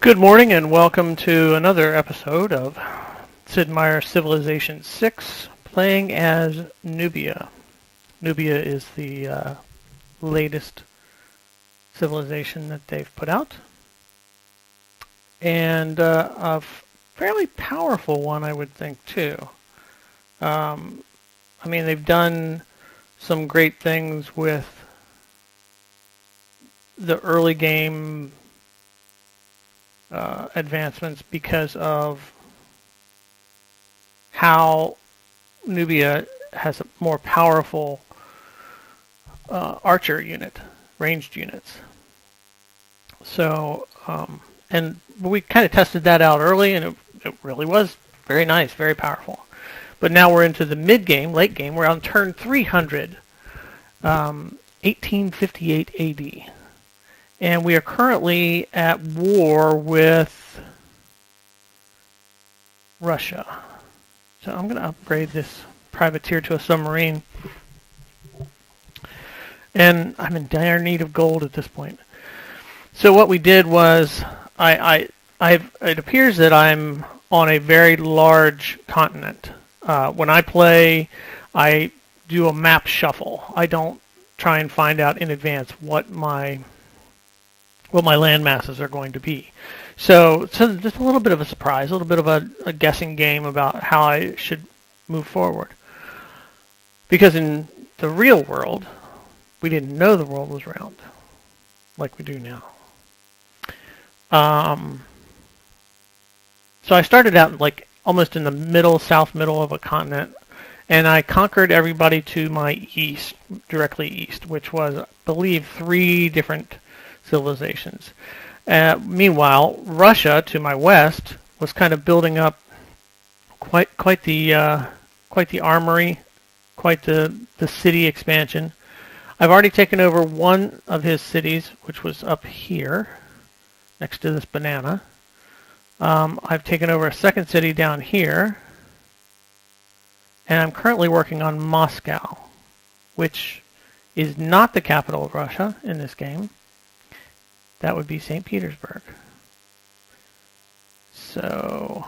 Good morning and welcome to another episode of Sid Meier Civilization 6, playing as Nubia. Nubia is the latest civilization that they've put out, and a fairly powerful one, I would think, too. I mean, they've done some great things with the early game advancements because of how Nubia has a more powerful archer unit, ranged units. So, and we kind of tested that out early, and it really was very nice, very powerful. But now we're into the mid-game, late game. We're on turn 300, 1858 AD. And we are currently at war with Russia. So I'm going to upgrade this privateer to a submarine. And I'm in dire need of gold at this point. So what we did was, it appears that I'm on a very large continent. When I play, I do a map shuffle. I don't try and find out in advance what my land masses are going to be. So just a little bit of a surprise, a little bit of a guessing game about how I should move forward. Because in the real world, we didn't know the world was round like we do now. So I started out like almost in the middle, south middle of a continent, and I conquered everybody to my east, directly east, which was, I believe, 3 different civilizations. Meanwhile, Russia to my west was kind of building up quite the armory, quite the city expansion. I've already taken over one of his cities, which was up here, next to this banana. I've taken over a second city down here, and I'm currently working on Moscow, which is not the capital of Russia in this game. That would be St. Petersburg. So,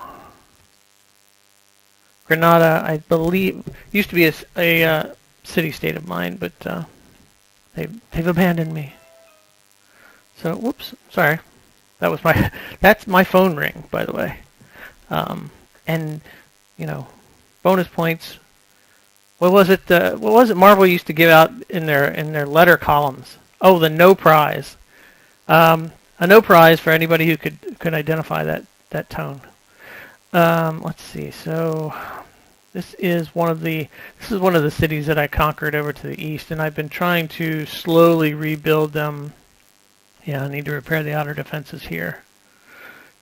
Granada, I believe, used to be a city-state of mine, but they've abandoned me. So, whoops, sorry. That's my phone ring, by the way. And, bonus points. What was it Marvel used to give out in their letter columns? Oh, the no prize. A no prize for anybody who could identify that tone. Let's see. So this is one of the cities that I conquered over to the east, and I've been trying to slowly rebuild them. Yeah, I need to repair the outer defenses here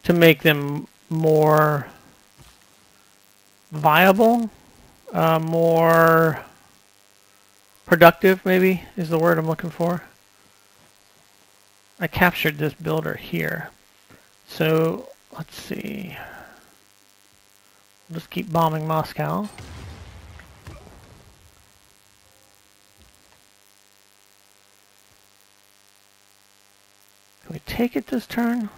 to make them more viable, more productive, maybe is the word I'm looking for. I captured this builder here. So, let's see. We'll just keep bombing Moscow. Can we take it this turn?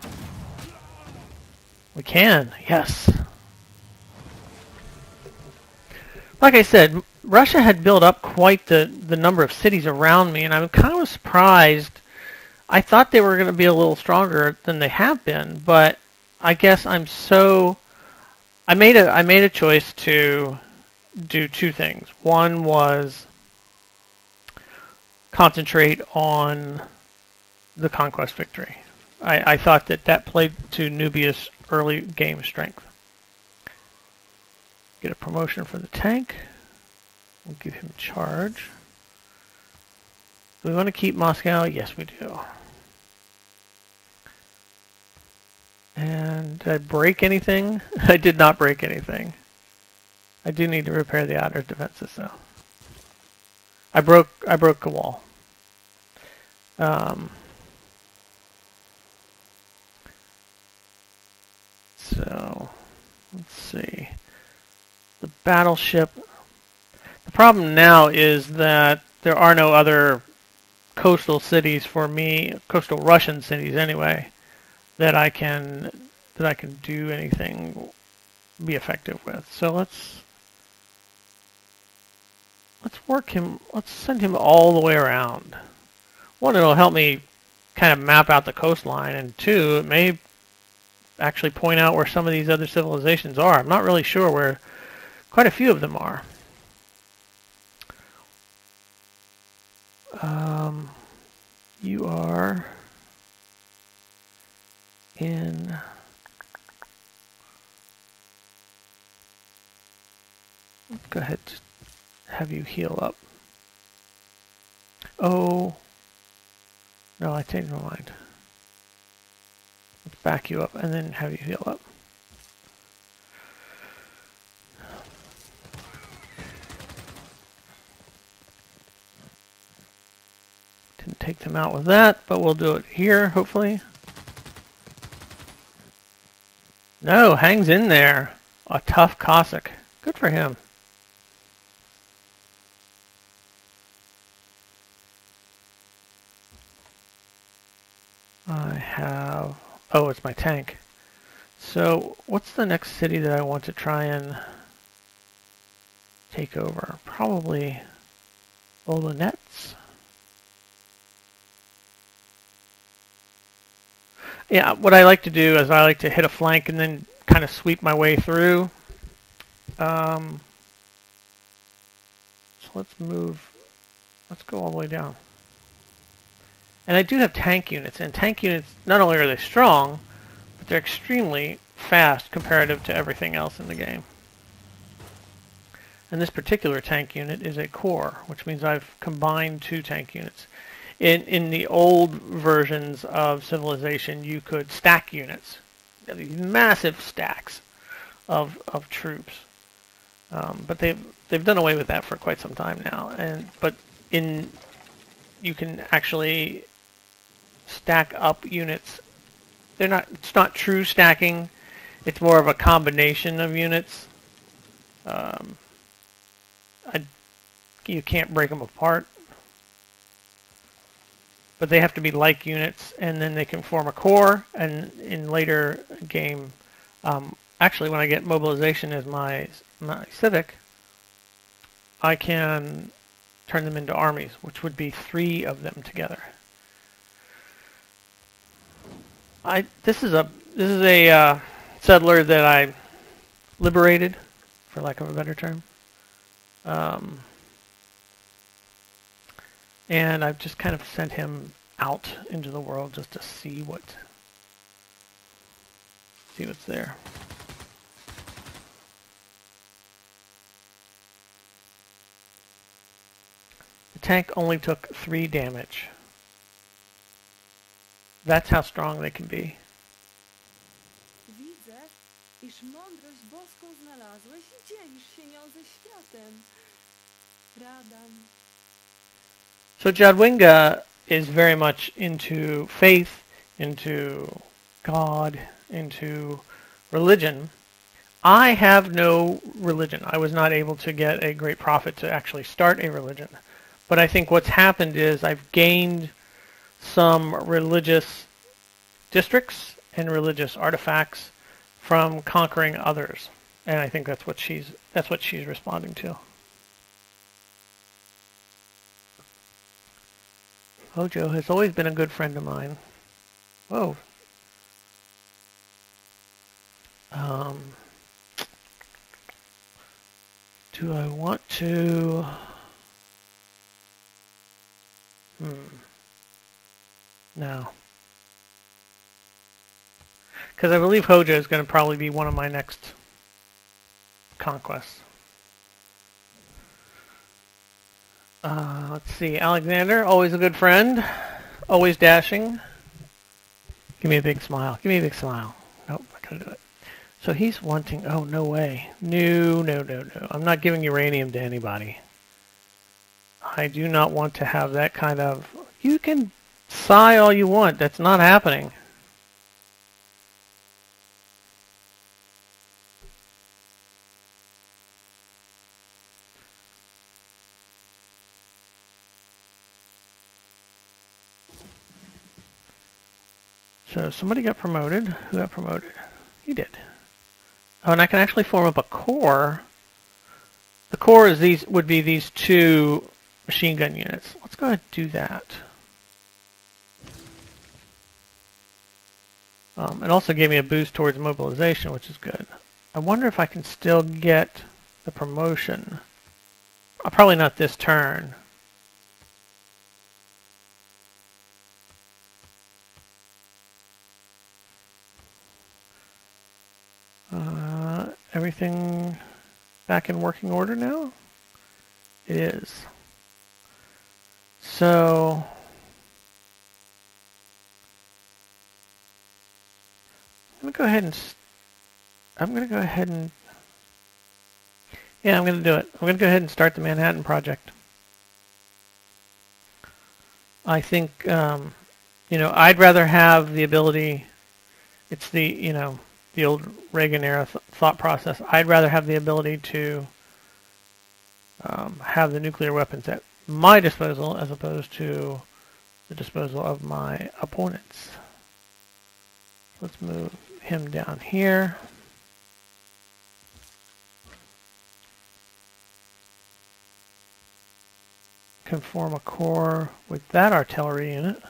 We can, yes. Like I said, Russia had built up quite the number of cities around me, and I'm kind of surprised. I thought they were going to be a little stronger than they have been, but I guess I made a choice to do 2 things. One was concentrate on the conquest victory. I thought that played to Nubia's early game strength. Get a promotion for the tank. We'll give him charge. Do we want to keep Moscow? Yes, we do. And did I break anything? I did not break anything. I do need to repair the outer defenses, though. I broke a wall. So, let's see. The battleship. The problem now is that there are no other coastal cities for me, coastal Russian cities anyway, that I can do anything, be effective with. So let's work him. Let's send him all the way around. One, it'll help me kind of map out the coastline, and two, it may actually point out where some of these other civilizations are. I'm not really sure where quite a few of them are. You are in... Let's go ahead and have you heal up. Oh, no, I changed my mind. Let's back you up and then have you heal up. Didn't take them out with that, but we'll do it here, hopefully. No, hangs in there. A tough Cossack. Good for him. I have... Oh, it's my tank. So, what's the next city that I want to try and take over? Probably Olenets. Yeah, what I like to do is I like to hit a flank and then kind of sweep my way through. So let's move. Let's go all the way down. And I do have tank units, and tank units, not only are they strong, but they're extremely fast comparative to everything else in the game. And this particular tank unit is a core, which means I've combined two tank units. In the old versions of Civilization, you could stack units. These massive stacks of troops. But they've done away with that for quite some time now. But you can actually stack up units. It's not true stacking. It's more of a combination of units. You can't break them apart. But they have to be like units, and then they can form a core. And in later game, actually, when I get mobilization as my civic, I can turn them into armies, which would be 3 of them together. This is a settler that I liberated, for lack of a better term. And I've just kind of sent him out into the world just to see what's there. The tank only took 3 damage. That's how strong they can be. Widzę, iż mądrość boską znalazłeś i dzielisz się nią ze światem. Radam. So Jadwinga is very much into faith, into God, into religion. I have no religion. I was not able to get a great prophet to actually start a religion. But I think what's happened is I've gained some religious districts and religious artifacts from conquering others. And I think that's what she's responding to. Hojo has always been a good friend of mine. Whoa. Do I want to... No. Because I believe Hojo is going to probably be one of my next conquests. Let's see. Alexander, always a good friend. Always dashing. Give me a big smile. Give me a big smile. Nope, not going to do it. So he's wanting... Oh, no way. No. I'm not giving uranium to anybody. I do not want to have that kind of... You can sigh all you want. That's not happening. So somebody got promoted. Who got promoted? He did. Oh, and I can actually form up a core. The core is would be these two machine gun units. Let's go ahead and do that. It also gave me a boost towards mobilization, which is good. I wonder if I can still get the promotion. Probably not this turn. Everything back in working order now? It is. So I'm going to go ahead and yeah, I'm going to do it. I'm going to go ahead and start the Manhattan Project. I think, I'd rather have the ability, it's the old Reagan era thought process. I'd rather have the ability to have the nuclear weapons at my disposal as opposed to the disposal of my opponents. Let's move him down here. Can form a core with that artillery unit.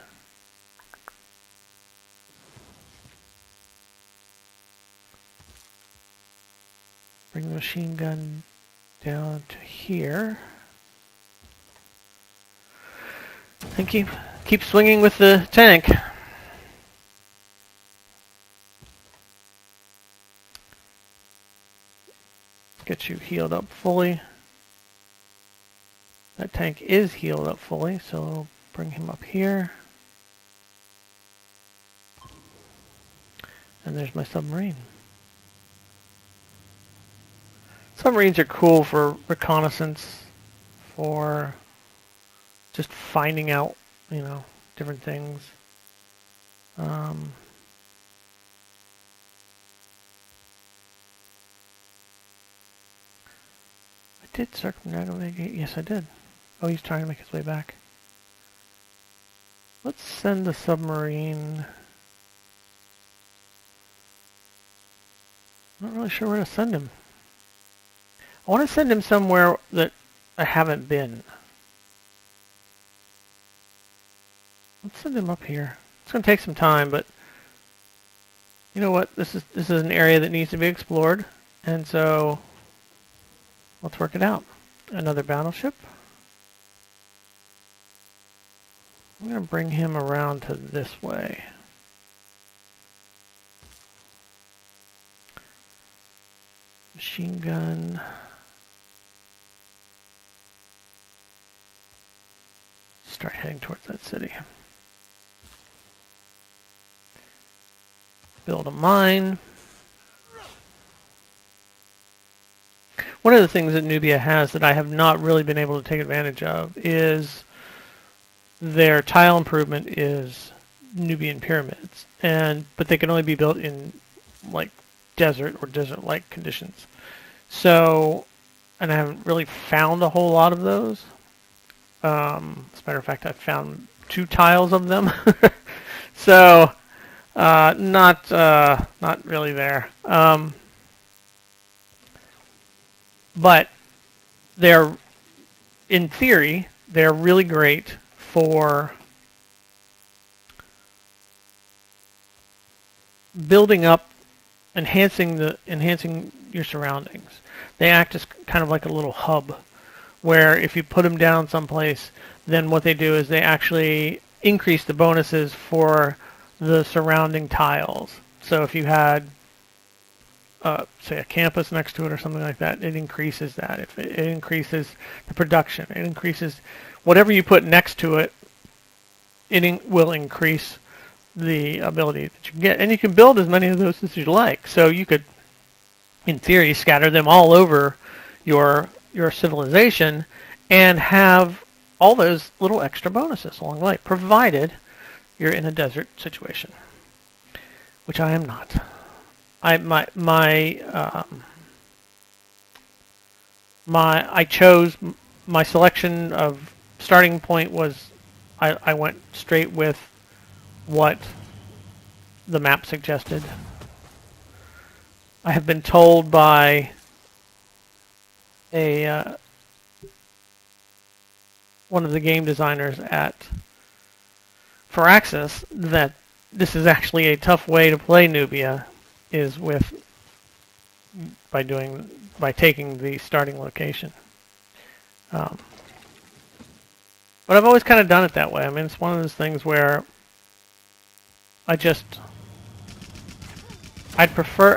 Bring the machine gun down to here. And keep swinging with the tank. Get you healed up fully. That tank is healed up fully, so I'll bring him up here. And there's my submarine. Submarines are cool for reconnaissance, for just finding out, different things. I did circumnavigate. Yes, I did. Oh, he's trying to make his way back. Let's send the submarine. I'm not really sure where to send him. I want to send him somewhere that I haven't been. Let's send him up here. It's going to take some time, but you know what? This is an area that needs to be explored, and so let's work it out. Another battleship. I'm going to bring him around to this way. Machine gun. Start heading towards that city. Build a mine. One of the things that Nubia has that I have not really been able to take advantage of is their tile improvement is Nubian pyramids, but they can only be built in like desert or desert-like conditions. So, and I haven't really found a whole lot of those. As a matter of fact, I found 2 tiles of them. So, not really there. But they're, in theory, they're really great for building up, enhancing your surroundings. They act as kind of like a little hub, where if you put them down someplace, then what they do is they actually increase the bonuses for the surrounding tiles. So if you had, say, a campus next to it or something like that, it increases that. If it increases the production, it increases whatever you put next to it. It will increase the ability that you can get, and you can build as many of those as you like. So you could, in theory, scatter them all over your civilization and have all those little extra bonuses along the way, provided you're in a desert situation, which I am not. I chose my selection of starting point was I went straight with what the map suggested. I have been told by a one of the game designers at Firaxis that this is actually a tough way to play Nubia, is by taking the starting location. But I've always kind of done it that way. I mean, it's one of those things where I prefer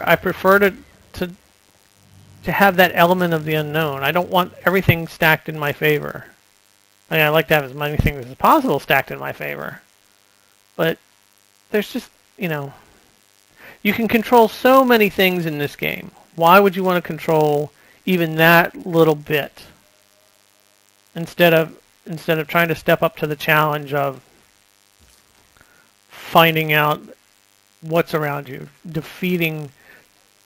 to have that element of the unknown. I don't want everything stacked in my favor. I mean, I like to have as many things as possible stacked in my favor. But there's just, you can control so many things in this game. Why would you want to control even that little bit instead of trying to step up to the challenge of finding out what's around you, defeating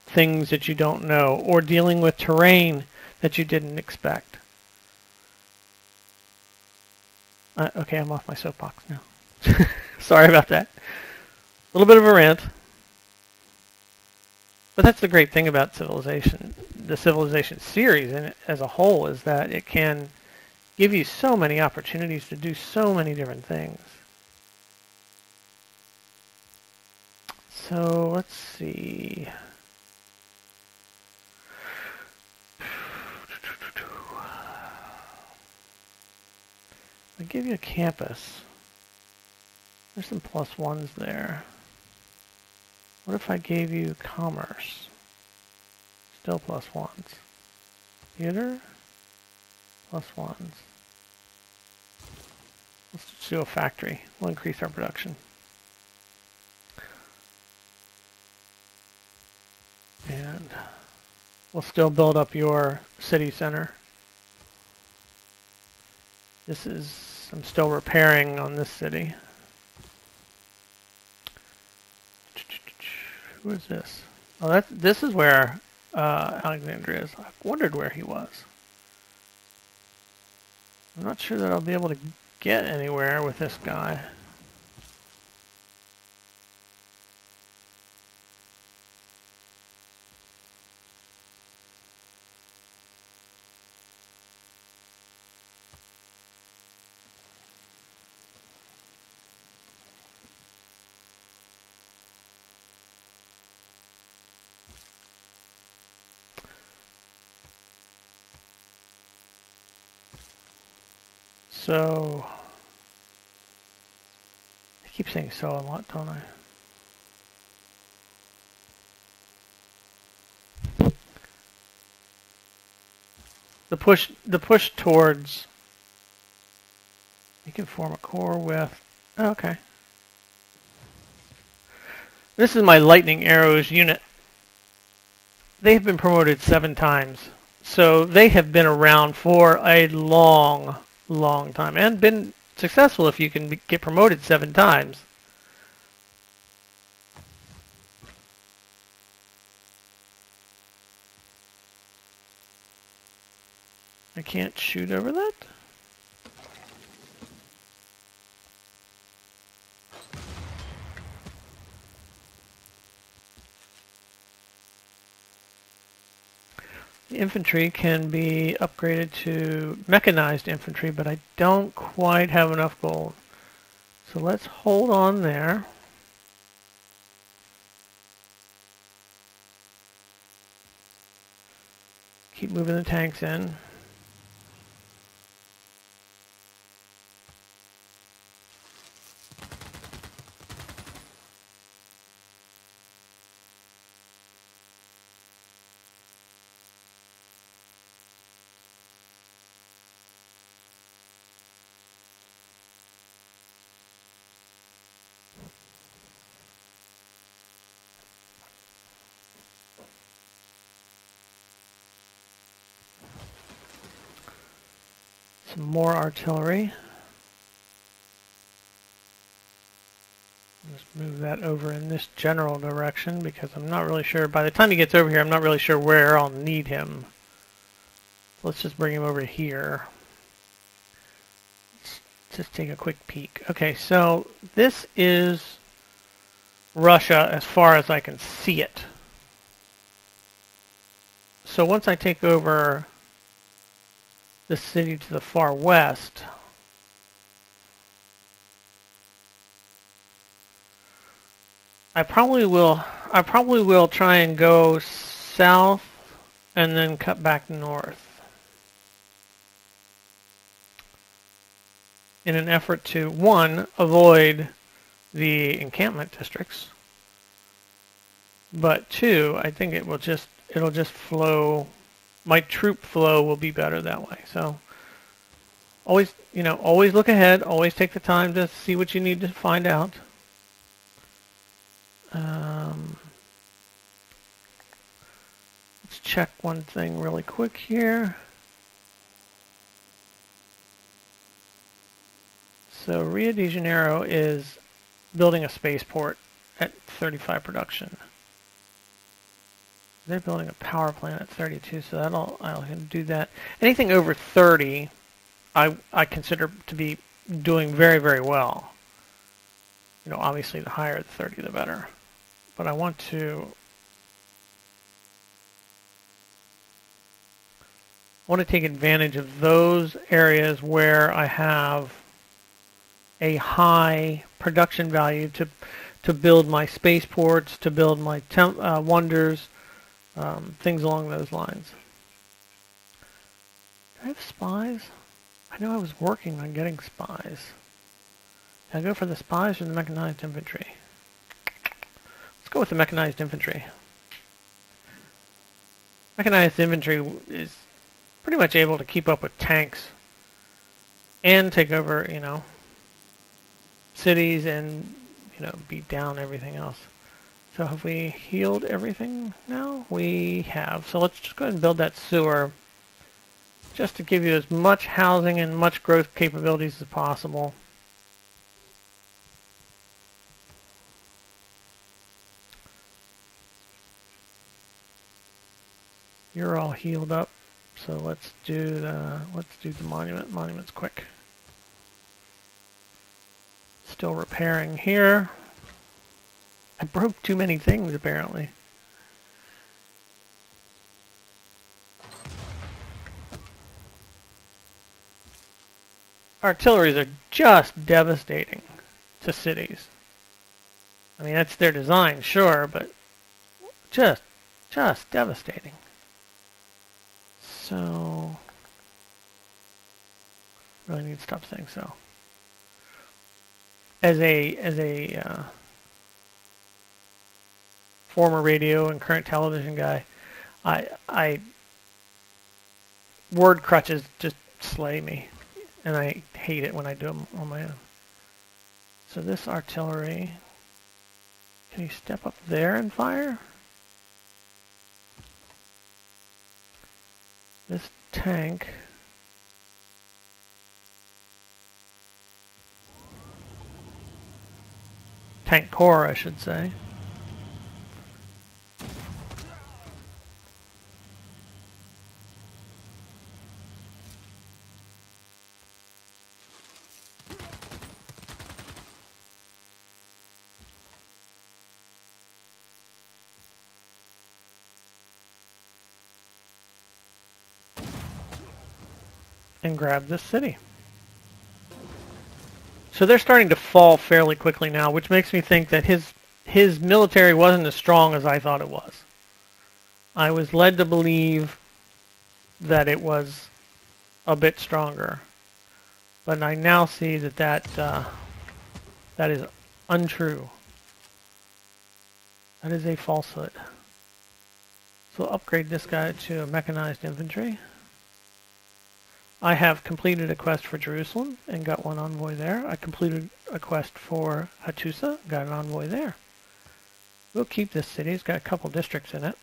things that you don't know, or dealing with terrain that you didn't expect? Okay, I'm off my soapbox now. Sorry about that. A little bit of a rant. But that's the great thing about Civilization. The Civilization series as a whole is that it can give you so many opportunities to do so many different things. So let's see. I give you a campus. There's some plus ones there. What if I gave you commerce? Still plus ones. Theater? Plus ones. Let's just do a factory. We'll increase our production. And we'll still build up your city center. I'm still repairing on this city. Who is this? Oh, this is where Alexandria is. I wondered where he was. I'm not sure that I'll be able to get anywhere with this guy. So, I keep saying so a lot, don't I? The push towards, you can form a core with, oh, okay. This is my lightning arrows unit. They have been promoted 7 times. So they have been around for a long time and been successful if you can get promoted 7 times. I can't shoot over that? The infantry can be upgraded to mechanized infantry, but I don't quite have enough gold. So let's hold on there. Keep moving the tanks in. Some more artillery. Just move that over in this general direction because I'm not really sure. By the time he gets over here, I'm not really sure where I'll need him. Let's just bring him over here. Let's just take a quick peek. Okay, so this is Russia as far as I can see it. So once I take over the city to the far west, I probably will try and go south and then cut back north in an effort to, one, avoid the encampment districts, but two, I think it'll just flow. My troop flow will be better that way. So always, always look ahead. Always take the time to see what you need to find out. Let's check one thing really quick here. So Rio de Janeiro is building a spaceport at 35 production. They're building a power plant at 32, so I'll do that. Anything over 30, I consider to be doing very, very well. Obviously the higher the 30, the better. But I want to take advantage of those areas where I have a high production value to build my spaceports, to build my wonders, things along those lines. Do I have spies? I know I was working on getting spies. Did I go for the spies or the mechanized infantry? Let's go with the mechanized infantry. Mechanized infantry is pretty much able to keep up with tanks and take over, cities and, beat down everything else. So have we healed everything now? We have. So let's just go ahead and build that sewer just to give you as much housing and much growth capabilities as possible. You're all healed up. So let's do the monument. Monument's quick. Still repairing here. I broke too many things apparently. Artilleries are just devastating to cities. I mean, that's their design, sure, but just devastating. So, really need to stop saying so. As a former radio and current television guy, I word crutches just slay me, and I hate it when I do them on my own. So this artillery, can you step up there and fire? This tank. Tank core, I should say. And grab this city. So they're starting to fall fairly quickly now, which makes me think that his military wasn't as strong as I thought it was. I was led to believe that it was a bit stronger, but I now see that is untrue. That is a falsehood. So we'll upgrade this guy to a mechanized infantry. I have completed a quest for Jerusalem and got one envoy there. I completed a quest for Hattusa, got an envoy there. We'll keep this city. It's got a couple districts in it.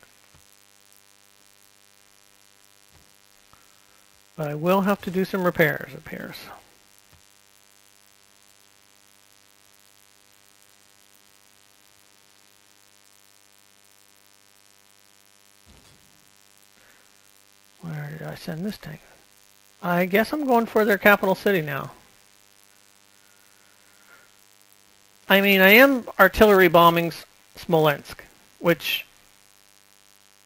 But I will have to do some repairs, it appears. Where did I send this tank? I guess I'm going for their capital city now. I mean, I am artillery bombing Smolensk, which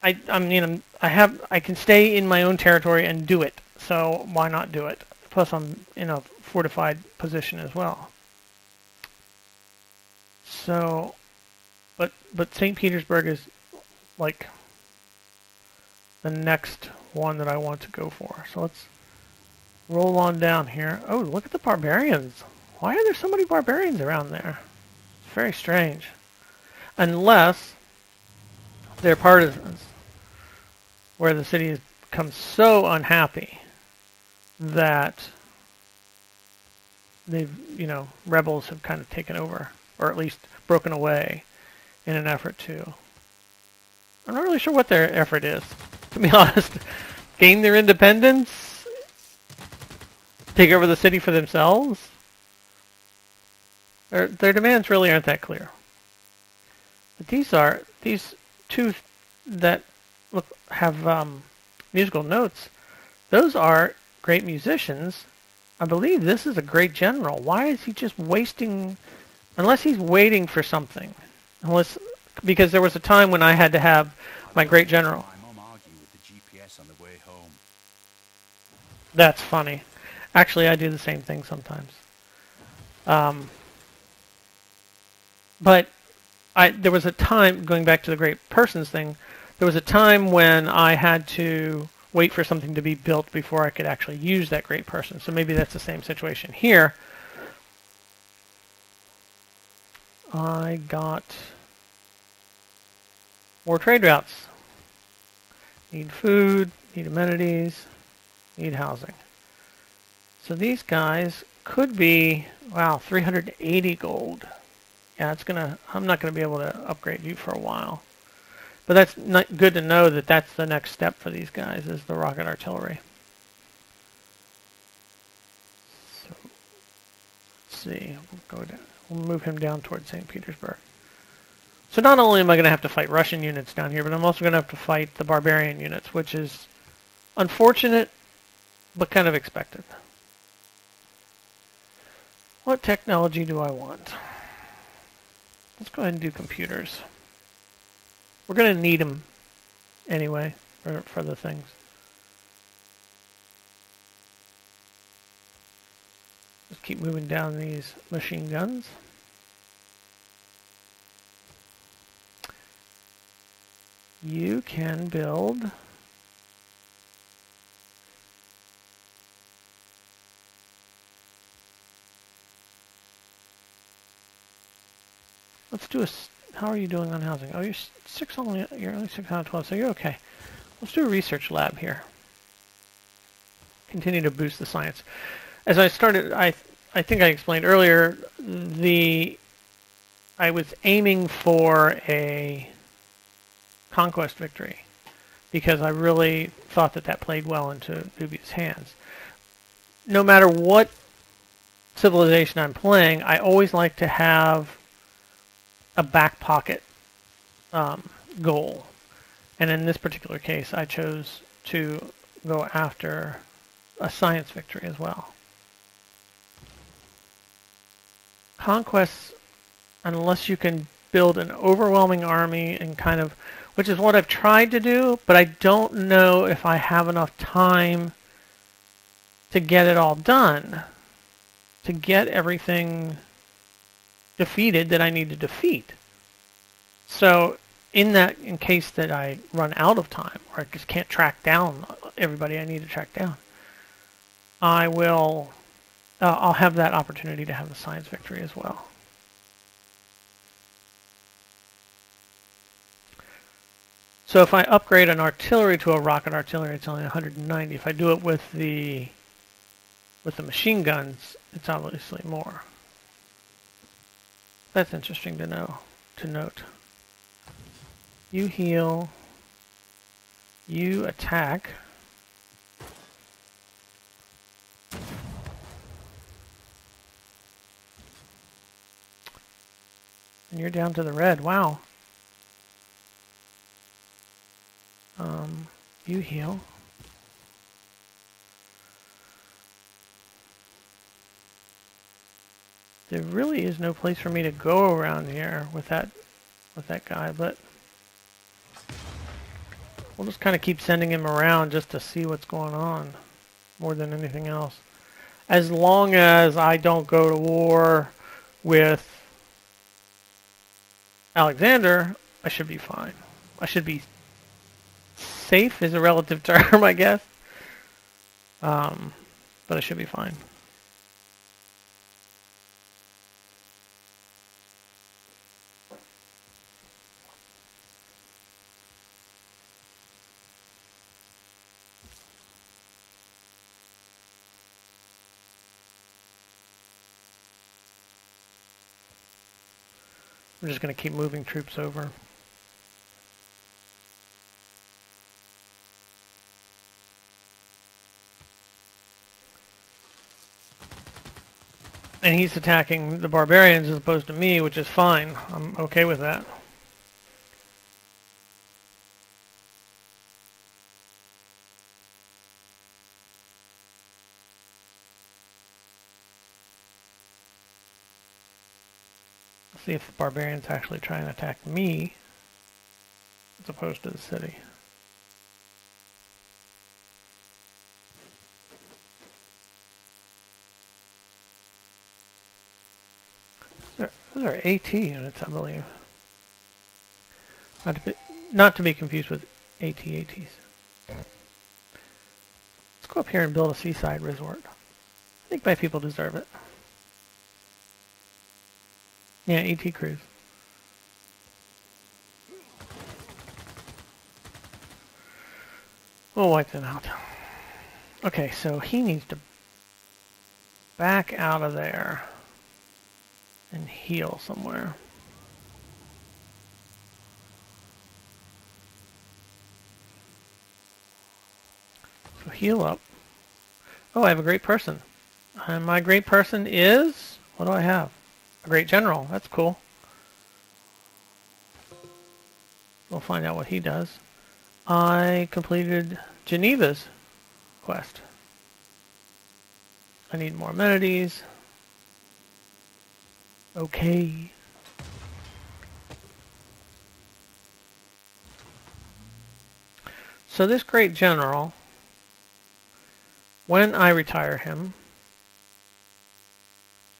I mean, I can stay in my own territory and do it. So why not do it? Plus, I'm in a fortified position as well. So, but St. Petersburg is like the next one that I want to go for. So let's roll on down here. Oh, look at the barbarians. Why are there so many barbarians around there? It's very strange. Unless they're partisans, where the city has become so unhappy that rebels have kind of taken over, or at least broken away in an effort to. I'm not really sure what their effort is, to be honest. Gain their independence? Take over the city for themselves? Their demands really aren't that clear. But these two that have musical notes. Those are great musicians. I believe this is a great general. Why is he just wasting? Unless he's waiting for something. Because there was a time when I had to have my great general. That's funny. Actually, I do the same thing sometimes. But there was a time, going back to the great persons thing, there was a time when I had to wait for something to be built before I could actually use that great person. So maybe that's the same situation here. I got more trade routes. Need food, need amenities, need housing. So these guys could be, wow, 380 gold. Yeah, I'm not gonna be able to upgrade you for a while. But that's not good to know that that's the next step for these guys, is the rocket artillery. So, let's see. We'll move him down towards St. Petersburg. So not only am I going to have to fight Russian units down here, but I'm also going to have to fight the barbarian units, which is unfortunate, but kind of expected. What technology do I want? Let's go ahead and do computers. We're going to need them anyway for the things. Just keep moving down these machine guns. You can build let's do how are you doing on housing? Oh, you're only 6 out of 12, so you're okay. Let's do a research lab here. Continue to boost the science. As I started, I think I explained earlier, I was aiming for a conquest victory because I really thought that played well into Nubia's hands. No matter what civilization I'm playing, I always like to have a back pocket goal. And in this particular case, I chose to go after a science victory as well. Conquests, unless you can build an overwhelming army and kind of, which is what I've tried to do, but I don't know if I have enough time to get it all done, to get everything defeated that I need to defeat. So in case that I run out of time, or I just can't track down everybody I need to track down, I'll have that opportunity to have the science victory as well. So if I upgrade an artillery to a rocket artillery, it's only 190. If I do it with the machine guns, it's obviously more. That's interesting to note. You heal. You attack. And you're down to the red. Wow. You heal. There really is no place for me to go around here with that guy, but we'll just kind of keep sending him around just to see what's going on, more than anything else. As long as I don't go to war with Alexander, I should be fine. I should be safe is a relative term, I guess. But I should be fine. I'm just going to keep moving troops over. And he's attacking the barbarians as opposed to me, which is fine. I'm okay with that. Let's see if the barbarians actually try and attack me as opposed to the city. Those are AT units, I believe. Not to be confused with AT-ATs. Let's go up here and build a seaside resort. I think my people deserve it. Yeah, AT crews. We'll wipe them out. Okay, so he needs to back out of there and heal somewhere. So heal up. Oh, I have a great person. And my great person is... What do I have? A great general. That's cool. We'll find out what he does. I completed Geneva's quest. I need more amenities. Okay. So this great general, when I retire him,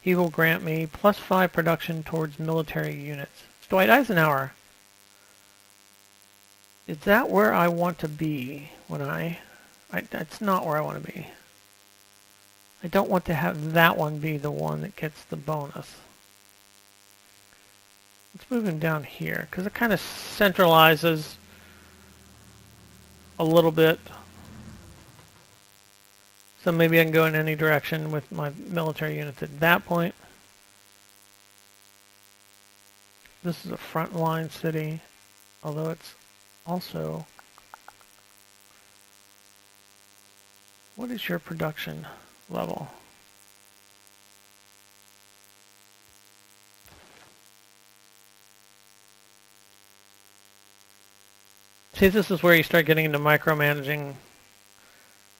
he will grant me +5 production towards military units. It's Dwight Eisenhower. Is that where I want to be when that's not where I want to be. I don't want to have that one be the one that gets the bonus. Let's move him down here, because it kind of centralizes a little bit. So maybe I can go in any direction with my military units at that point. This is a frontline city, although it's also... What is your production level? See, this is where you start getting into micromanaging.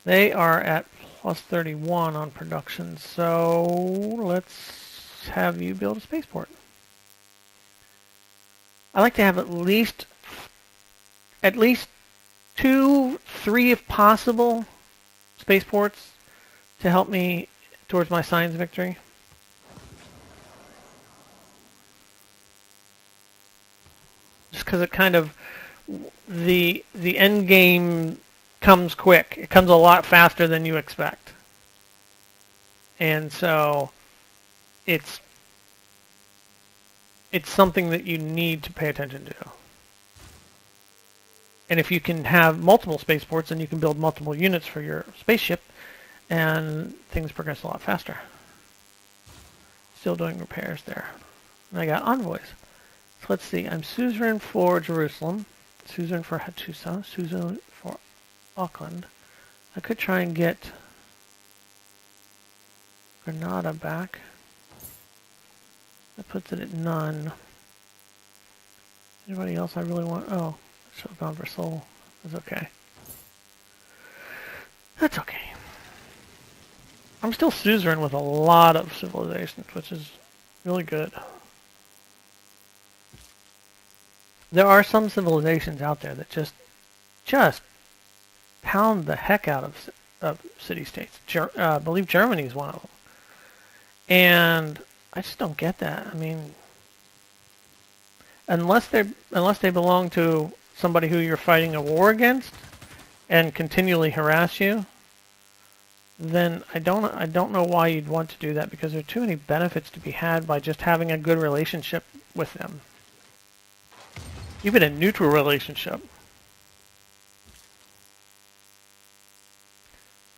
They are at +31 on production, so let's have you build a spaceport. I like to have at least 2, 3 if possible spaceports to help me towards my science victory. Just because it kind of the end game comes quick. It comes a lot faster than you expect. And so it's something that you need to pay attention to. And if you can have multiple spaceports, then you can build multiple units for your spaceship, and things progress a lot faster. Still doing repairs there. And I got envoys. So let's see. I'm suzerain for Jerusalem, suzerain for Hattusa, suzerain for Auckland. I could try and get Granada back. That puts it at none. Anybody else I really want? Oh, I should have gone for Seoul. That's okay. That's okay. I'm still suzerain with a lot of civilizations, which is Really good. There are some civilizations out there that just pound the heck out of city-states. I believe Germany is one of them. And I just don't get that. I mean, unless they belong to somebody who you're fighting a war against and continually harass you, then I don't know why you'd want to do that, because there are too many benefits to be had by just having a good relationship with them. Even a neutral relationship.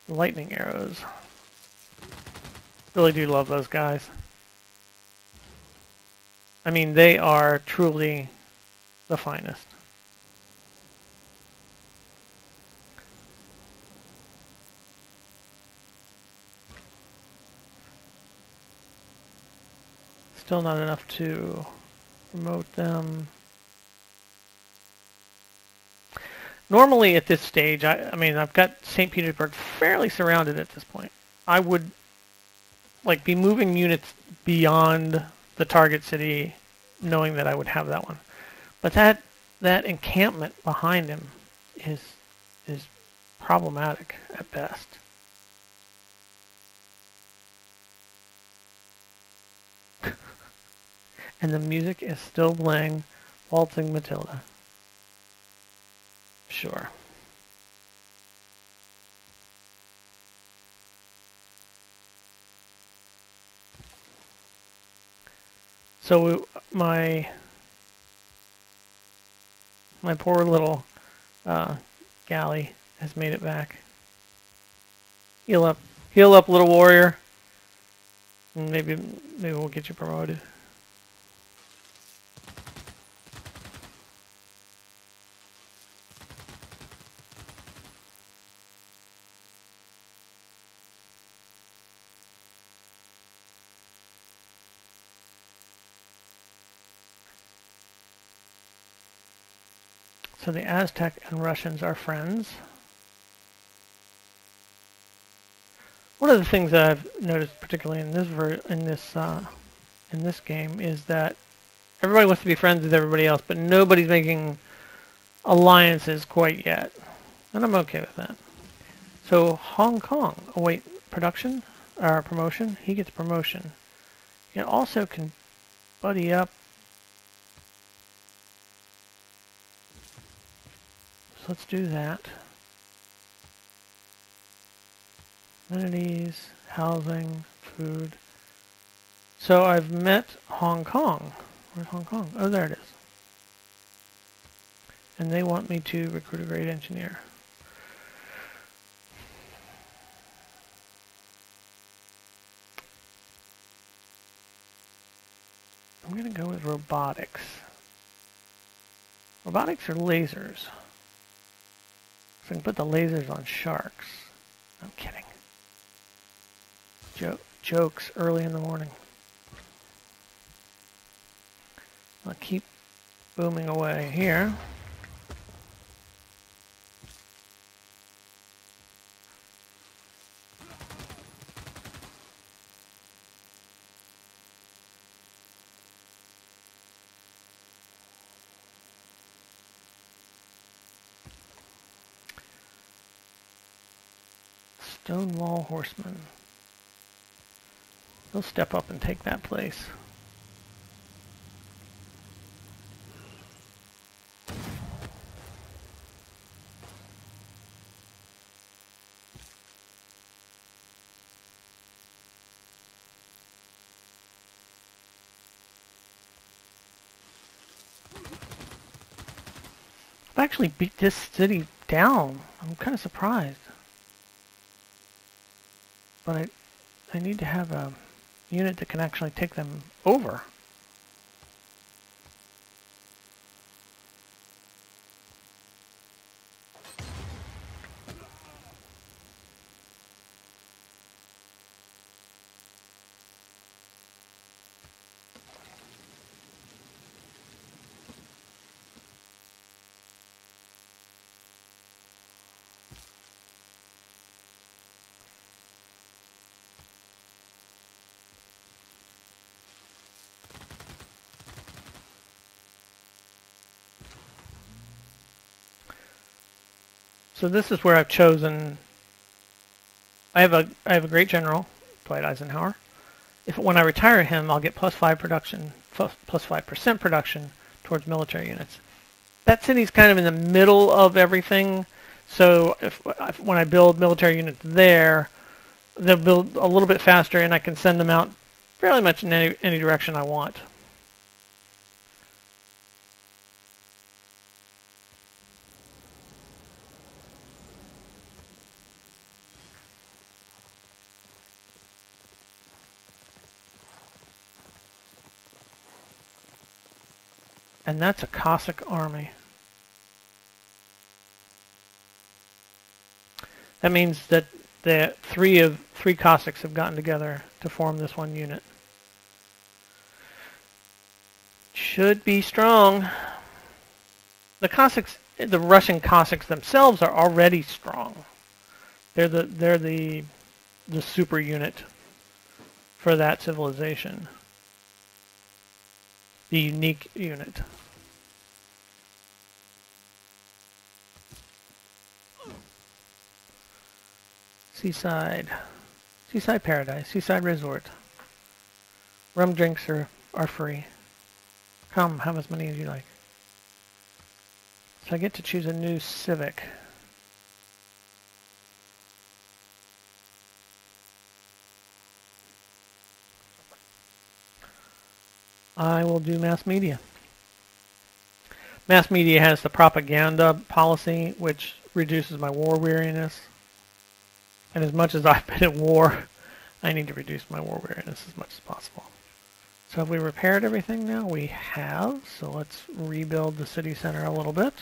Lightning arrows. Really do love those guys. I mean, they are truly the finest. Still not enough to promote them. Normally at this stage, I mean, I've got St. Petersburg fairly surrounded at this point. I would like be moving units beyond the target city, knowing that I would have that one. But that encampment behind him is problematic at best. And the music is still playing Waltzing Matilda. Sure. So my poor little galley has made it back. Heal up, little warrior. And maybe we'll get you promoted. So the Aztec and Russians are friends. One of the things that I've noticed, particularly in this game, is that everybody wants to be friends with everybody else, but nobody's making alliances quite yet, and I'm okay with that. So Hong Kong, oh wait, production or promotion? He gets promotion. He also can buddy up. So let's do that. Amenities, housing, food. So I've met Hong Kong. Where's Hong Kong? Oh, there it is. And they want me to recruit a great engineer. I'm going to go with robotics. Robotics or lasers? So I can put the lasers on sharks. I'm kidding. Jokes early in the morning. I'll keep booming away here. Stonewall Horseman. They'll step up and take that place. I've actually beat this city down. I'm kind of surprised. But I need to have a unit that can actually take them over. So this is where I've chosen. I have a great general, Dwight Eisenhower. When I retire him, I'll get +5 production, +5% production towards military units. That city's kind of in the middle of everything. So when I build military units there, they'll build a little bit faster, and I can send them out fairly much in any direction I want. And that's a Cossack army. That means that the three Cossacks have gotten together to form this one unit. Should be strong. The Cossacks, the Russian Cossacks themselves are already strong. They're the super unit for that civilization. The unique unit. Seaside paradise, seaside resort. Rum drinks are free. Come, have as many as you like. So I get to choose a new civic. I will do mass media. Mass media has the propaganda policy, which reduces my war weariness. And as much as I've been at war, I need to reduce my war weariness as much as possible. So have we repaired everything now? We have. So let's rebuild the city center a little bit.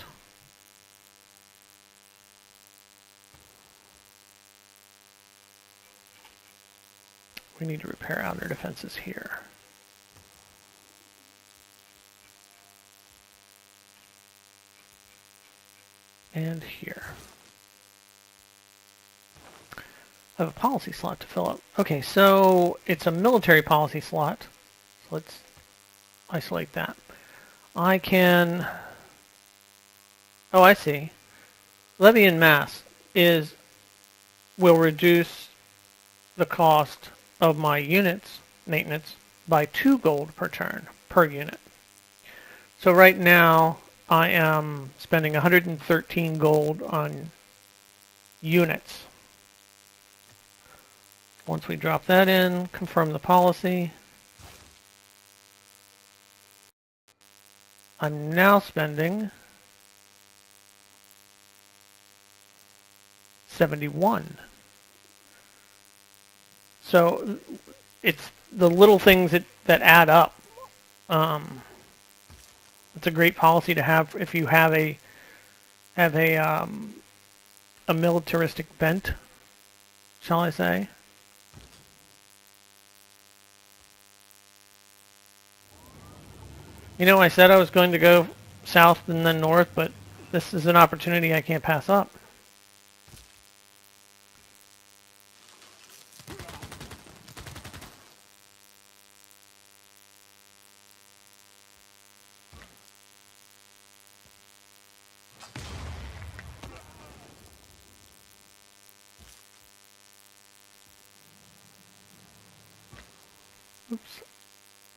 We need to repair outer defenses here. And here. I have a policy slot to fill up. Okay, so it's a military policy slot. So let's isolate that. I can... Oh, I see. Levy en masse will reduce the cost of my units, maintenance, by 2 gold per turn, per unit. So right now, I am spending 113 gold on units. Once we drop that in, confirm the policy. I'm now spending 71. So it's the little things that add up. It's a great policy to have if you have a militaristic bent, shall I say. You know, I said I was going to go south and then north, but this is an opportunity I can't pass up. Oops.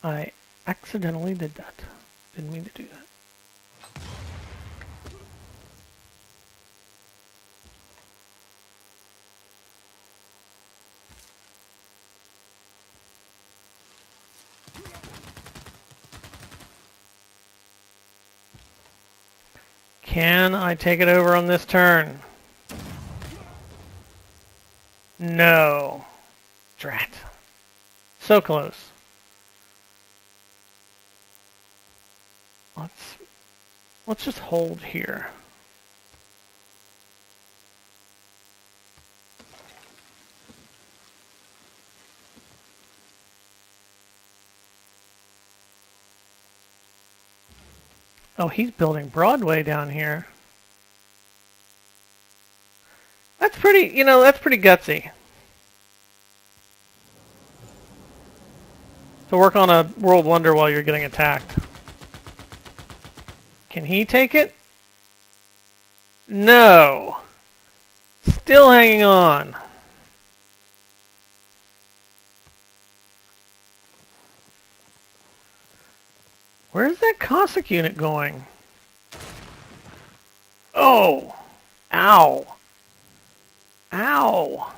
I accidentally did that. Didn't mean to do that. Can I take it over on this turn? No. Drat. So close. Let's just hold here. Oh, he's building Broadway down here. That's pretty, that's pretty gutsy. To work on a world wonder while you're getting attacked. Can he take it? No. still hanging on. Where's that Cossack unit going? Oh! Ow! Ow!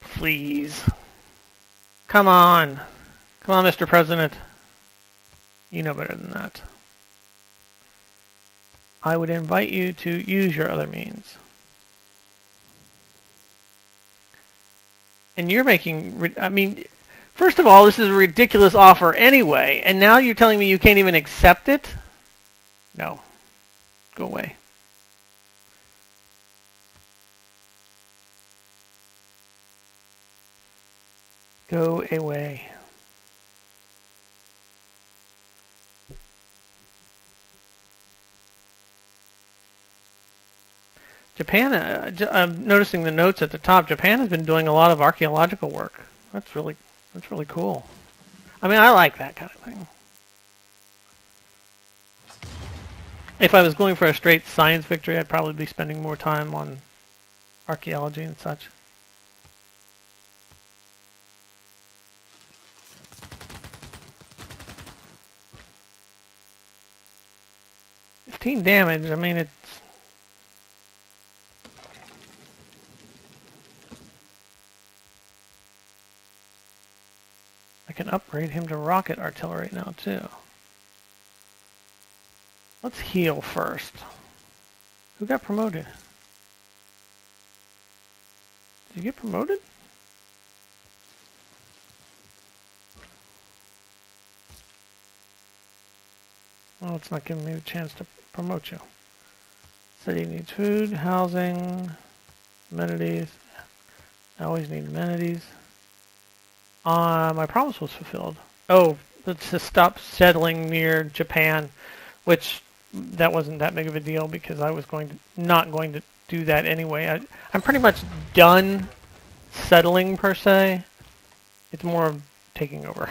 Please. Come on. Come on, Mr. President. You know better than that. I would invite you to use your other means. And you're making... I mean, first of all, this is a ridiculous offer anyway, and now you're telling me you can't even accept it? No. Go away. Go away. Japan, I'm noticing the notes at the top. Japan has been doing a lot of archaeological work. That's really cool. I mean, I like that kind of thing. If I was going for a straight science victory, I'd probably be spending more time on archaeology and such. Damage. I mean, it's... I can upgrade him to rocket artillery now, too. Let's heal first. Who got promoted? Did you get promoted? Well, it's not giving me a chance to promote you. City needs food, housing, amenities. I always need amenities. My promise was fulfilled. Oh, let's just stop settling near Japan, which that wasn't that big of a deal because I was not going to do that anyway. I'm pretty much done settling per se. It's more of taking over.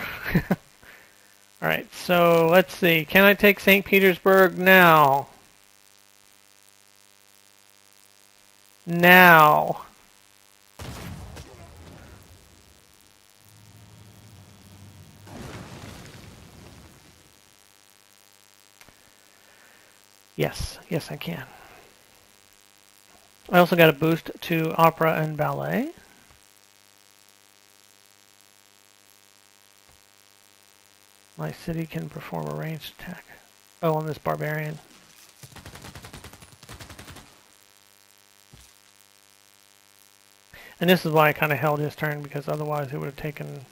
Alright, so let's see. Can I take St. Petersburg now? Now. Yes, yes I can. I also got a boost to opera and ballet. My city can perform a ranged attack. Oh, on this barbarian. And this is why I kind of held his turn, because otherwise it would have taken,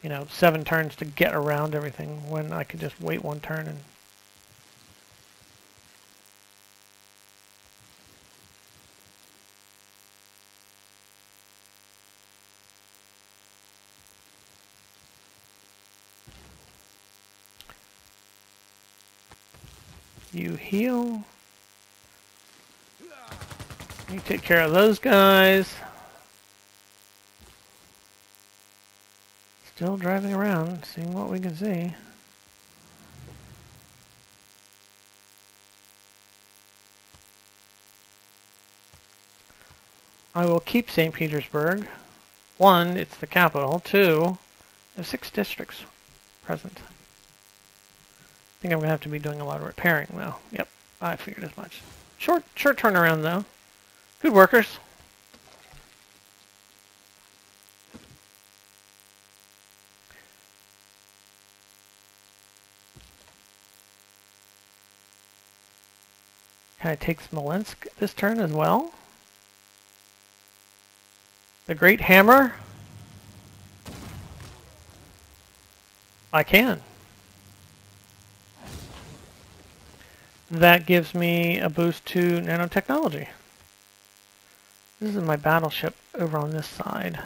7 turns to get around everything when I could just wait 1 turn and... You heal. You take care of those guys. Still driving around, seeing what we can see. I will keep St. Petersburg. 1, it's the capital. 2, there's 6 districts present. I think I'm going to have to be doing a lot of repairing, though. Yep, I figured as much. Short turnaround, though. Good workers. Can I take Smolensk this turn as well? The Great Hammer? I can. That gives me a boost to nanotechnology. This is my battleship over on this side.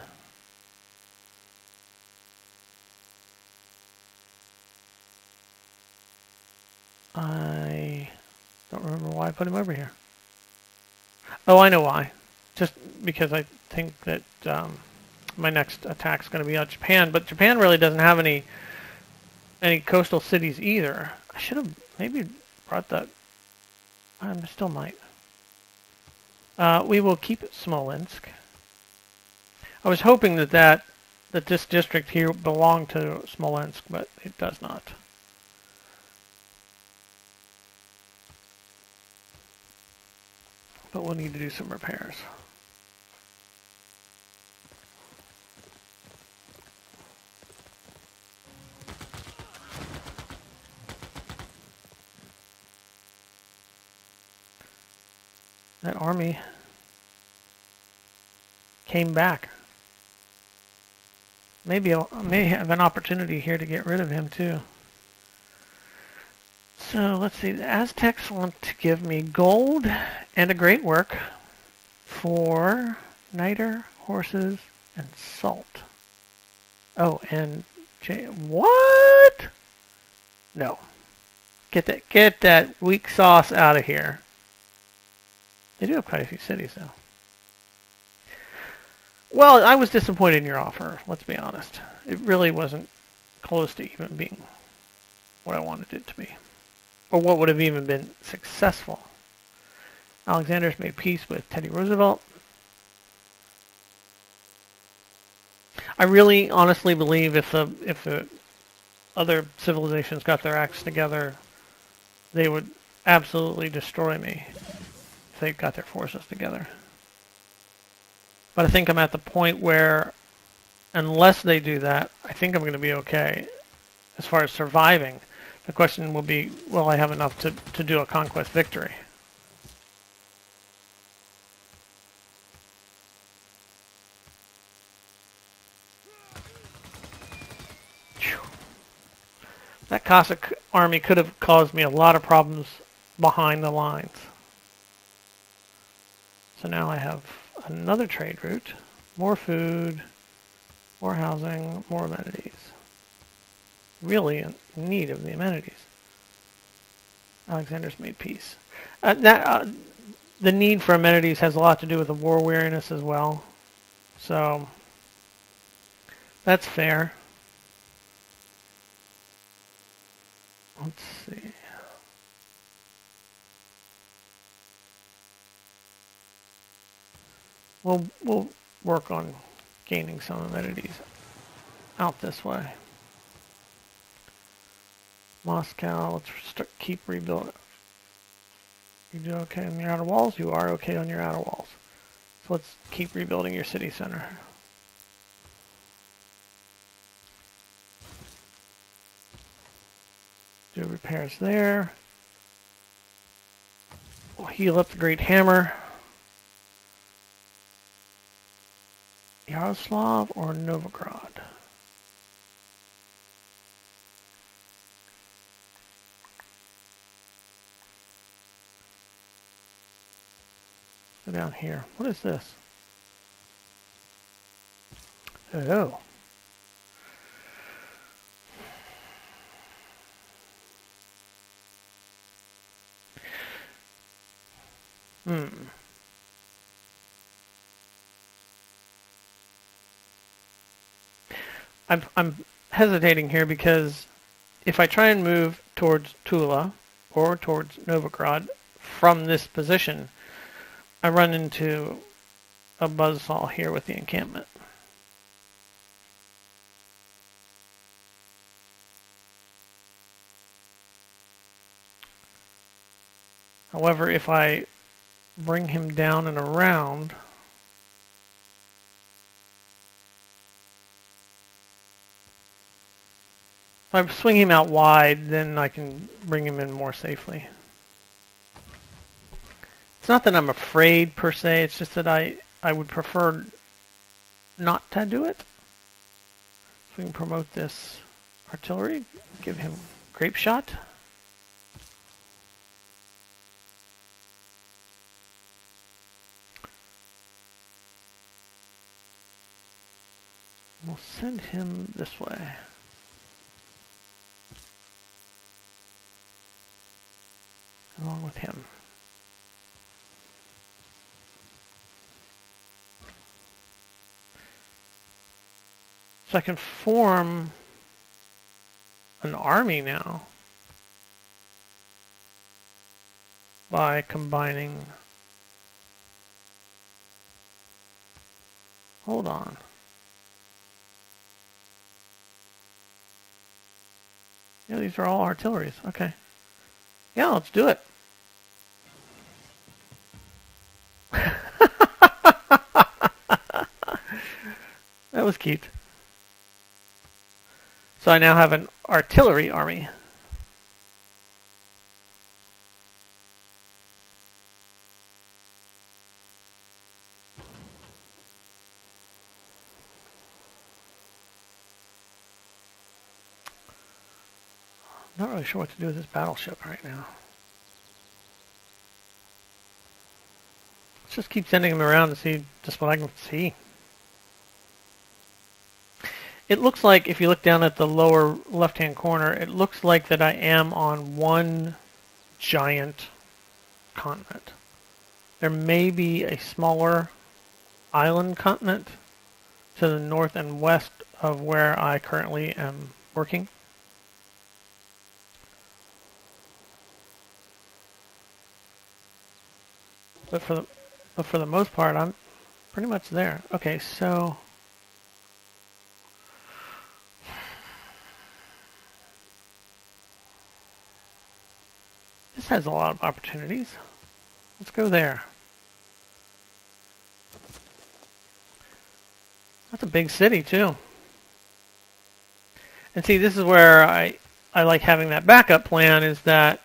I don't remember why I put him over here. Oh, I know why. Just because I think that my next attack's going to be on Japan, but Japan really doesn't have any coastal cities either. I should have maybe brought that. I still might. We will keep Smolensk. I was hoping that this district here belonged to Smolensk, but it does not. But we'll need to do some repairs. That army came back. Maybe I may have an opportunity here to get rid of him too. So let's see. The Aztecs want to give me gold and a great work for niter, horses, and salt. Oh, and what? No. Get that weak sauce out of here. They do have quite a few cities, though. Well, I was disappointed in your offer, let's be honest. It really wasn't close to even being what I wanted it to be. Or what would have even been successful. Alexander's made peace with Teddy Roosevelt. I really honestly believe if the other civilizations got their acts together, they would absolutely destroy me if they got their forces together. But I think I'm at the point where, unless they do that, I think I'm going to be okay as far as surviving. The question will be, will I have enough to do a conquest victory? That Cossack army could have caused me a lot of problems behind the lines. So now I have another trade route, more food, more housing, more amenities. Really in need of the amenities. Alexander's made peace. The need for amenities has a lot to do with the war weariness as well. So that's fair. Let's see. We'll work on gaining some amenities out this way. Moscow, let's keep rebuilding. You do okay on your outer walls? You are okay on your outer walls. So let's keep rebuilding your city center. Do repairs there. We'll heal up the Great Hammer. Yaroslav or Novograd? Go down here. What is this? Oh. I'm hesitating here because if I try and move towards Tula or towards Novograd from this position, I run into a buzzsaw here with the encampment. However, if I bring him down and around, if I swing him out wide, then I can bring him in more safely. It's not that I'm afraid per se, it's just that I would prefer not to do it. So we can promote this artillery, give him grape shot. We'll send him this way. Along with him. So I can form an army now by combining Hold on. Yeah, these are all artilleries. Okay. Yeah, let's do it. That was cute. So I now have an artillery army. Not really sure what to do with this battleship right now. Let's just keep sending them around to see just what I can see. It looks like, if you look down at the lower left-hand corner, it looks like that I am on one giant continent. There may be a smaller island continent to the north and west of where I currently am working. But for the most part, I'm pretty much there. Okay, so this has a lot of opportunities. Let's go there. That's a big city too. And see, this is where I like having that backup plan. Is that's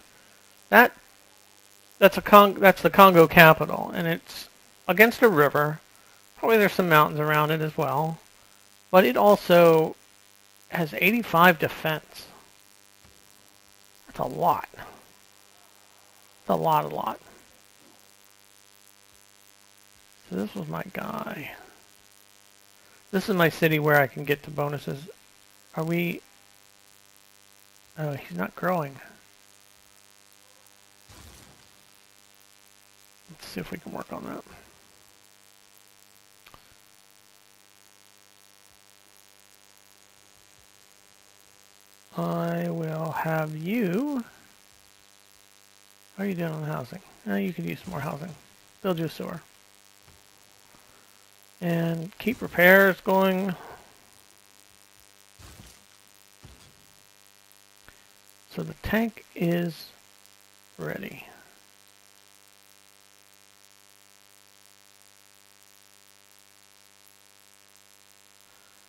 the Congo capital, and it's against a river. Probably there's some mountains around it as well, but it also has 85 defense. That's a lot. That's a lot. So this was my guy. This is my city where I can get to bonuses. Are we... Oh, he's not growing. Let's see if we can work on that. I will have you... How are you doing on housing? You could use some more housing. Build you a sewer. And keep repairs going. So the tank is ready.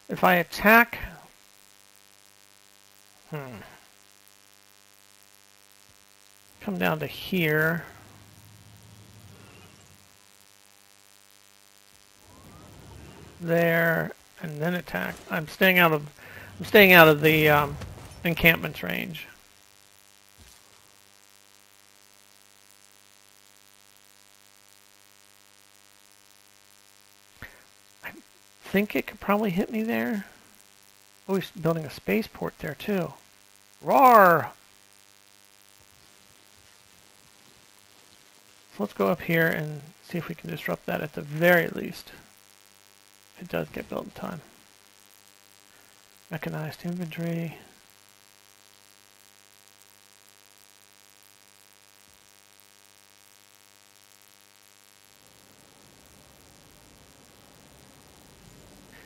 If I attack... Come down to here. There, and then attack. I'm staying out of the encampments range. I think it could probably hit me there. Oh, he's building a spaceport there too. Roar! So let's go up here and see if we can disrupt that at the very least. It does get built in time. Mechanized infantry.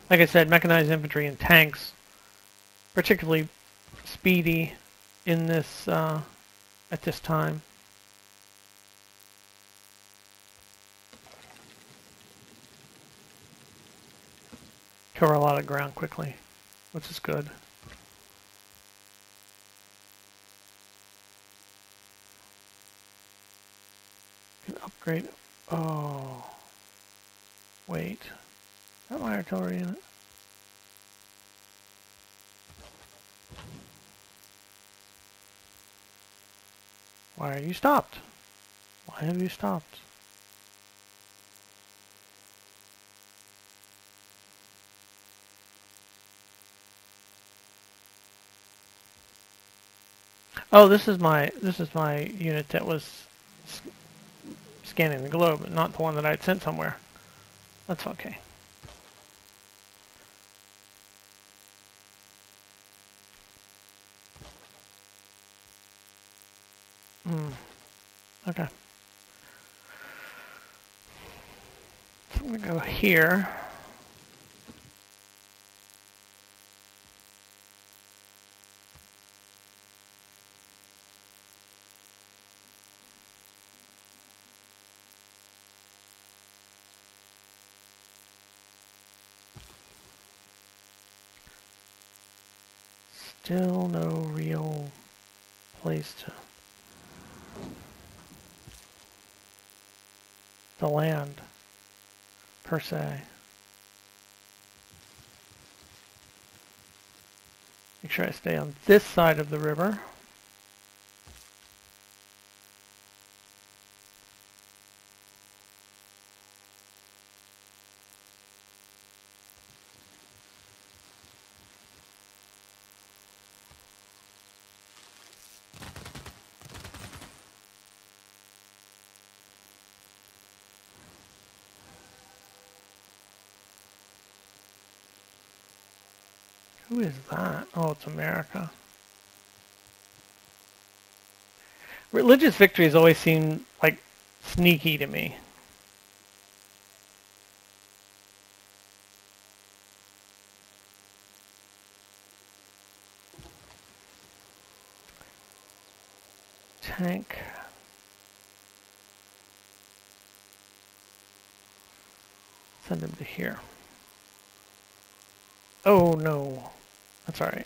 Like I said, mechanized infantry and tanks, particularly speedy in this at this time. Cover a lot of ground quickly, which is good. Can upgrade. Oh, wait. Is that my artillery in it? Why are you stopped? Why have you stopped? Oh, this is my unit that was scanning the globe, not the one that I'd sent somewhere. That's okay. Okay. So I'm gonna go here. Still no real place to land, per se. Make sure I stay on this side of the river. Who is that? Oh, it's America. Religious victories always seem like sneaky to me. Tank. Send him to here. Oh no. That's alright.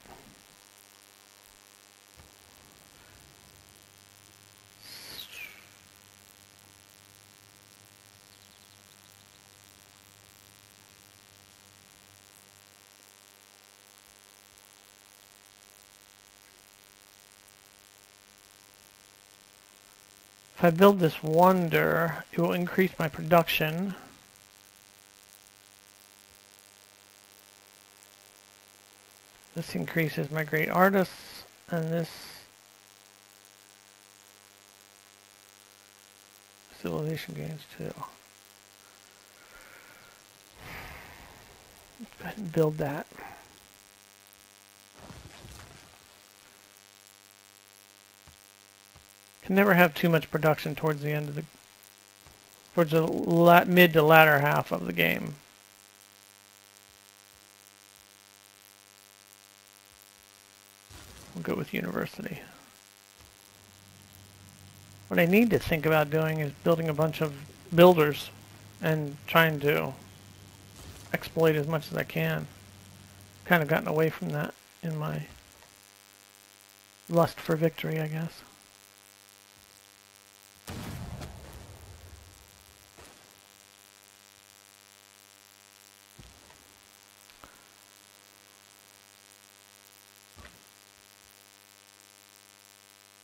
If I build this wonder, it will increase my production. This increases my great artists, and this civilization gains too. Let's go ahead and build that. Can never have too much production towards the end of the, towards the mid to latter half of the game. We'll go with university. What I need to think about doing is building a bunch of builders and trying to exploit as much as I can. Kind of gotten away from that in my lust for victory, I guess.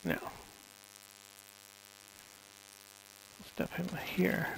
Now, step him here.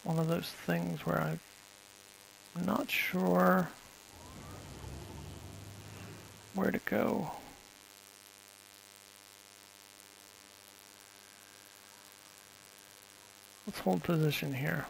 One of those things where I'm not sure where to go. Let's hold position here.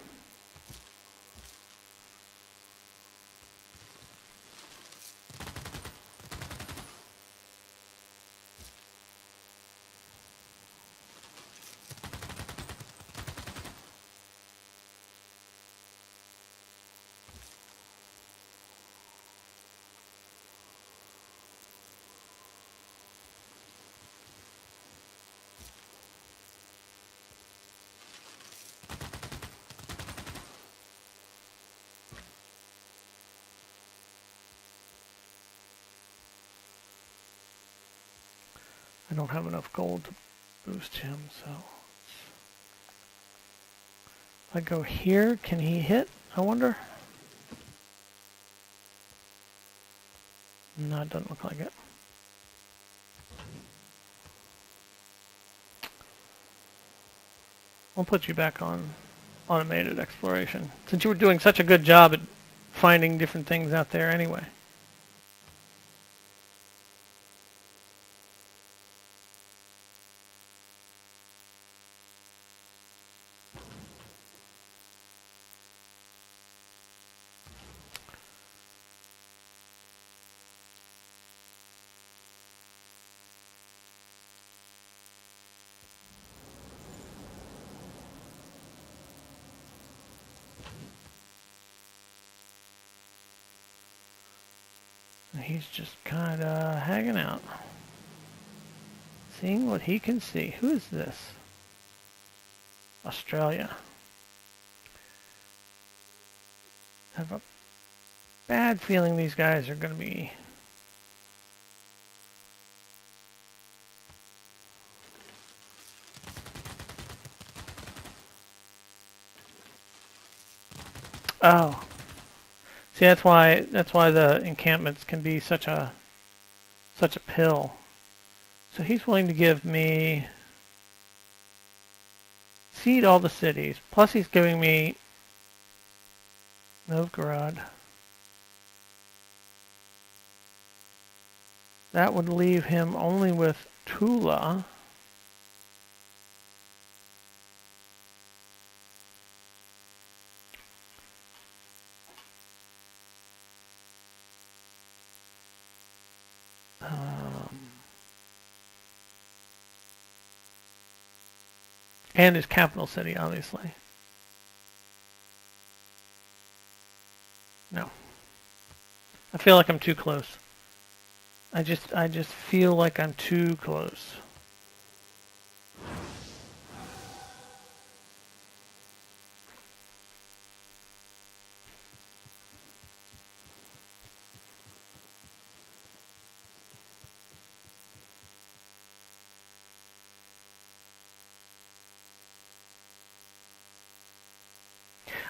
I don't have enough gold to boost him, so if I go here, can he hit? I wonder. No, it doesn't look like it. I'll put you back on automated exploration, since you were doing such a good job at finding different things out there anyway. he's just kind of hanging out. Seeing what he can see. Who is this? Australia. I have a bad feeling these guys are going to be... Oh. See, that's why the encampments can be such a pill. So he's willing to give me cede all the cities. Plus he's giving me Novgorod. That would leave him only with Tula. And his capital city, obviously. No. I feel like I'm too close. I just feel like I'm too close.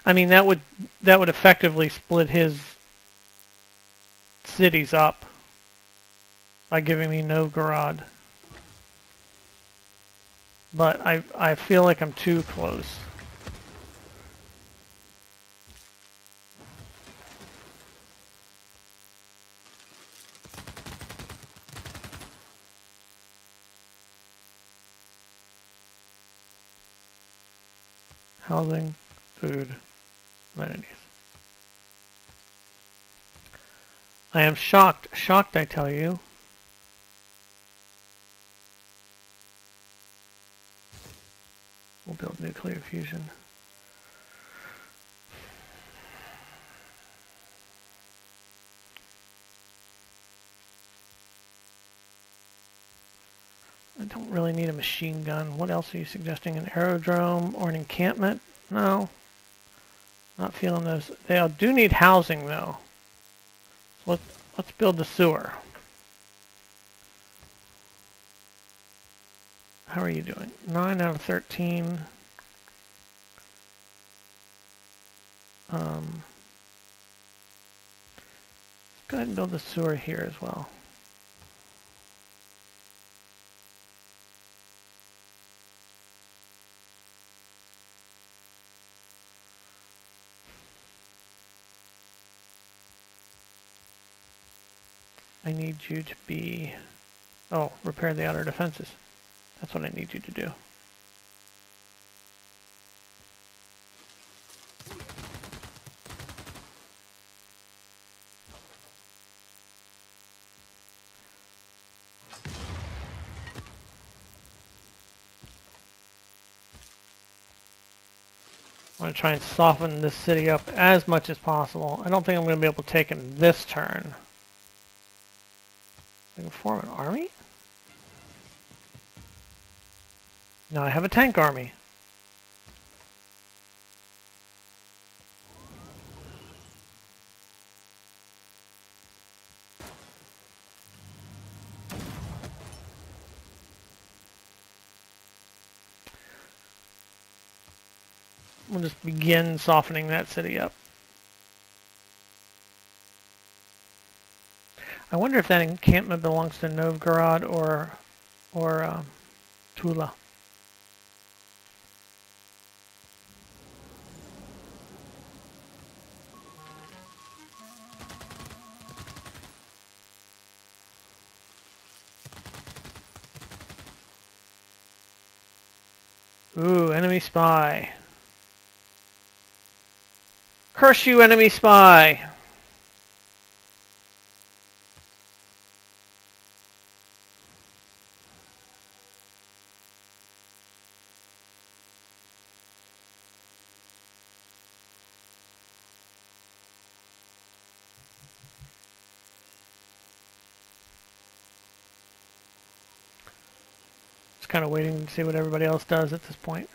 I mean, that would effectively split his cities up by giving me Novgorod. But I feel like I'm too close. Housing, food, amenities. I am shocked, I tell you. We'll build nuclear fusion. I don't really need a machine gun. What else are you suggesting? An aerodrome or an encampment? No. Not feeling those. They do need housing, though. So let's build the sewer. How are you doing? 9 out of 13. Let's go ahead and build the sewer here as well. I need you to be... Oh, repair the outer defenses. That's what I need you to do. I'm going to try and soften this city up as much as possible. I don't think I'm going to be able to take him this turn. I can form an army? No, I have a tank army. We'll just begin softening that city up. I wonder if that encampment belongs to Novgorod or Tula. Ooh, enemy spy. Curse you, enemy spy! kind of waiting to see what everybody else does at this point.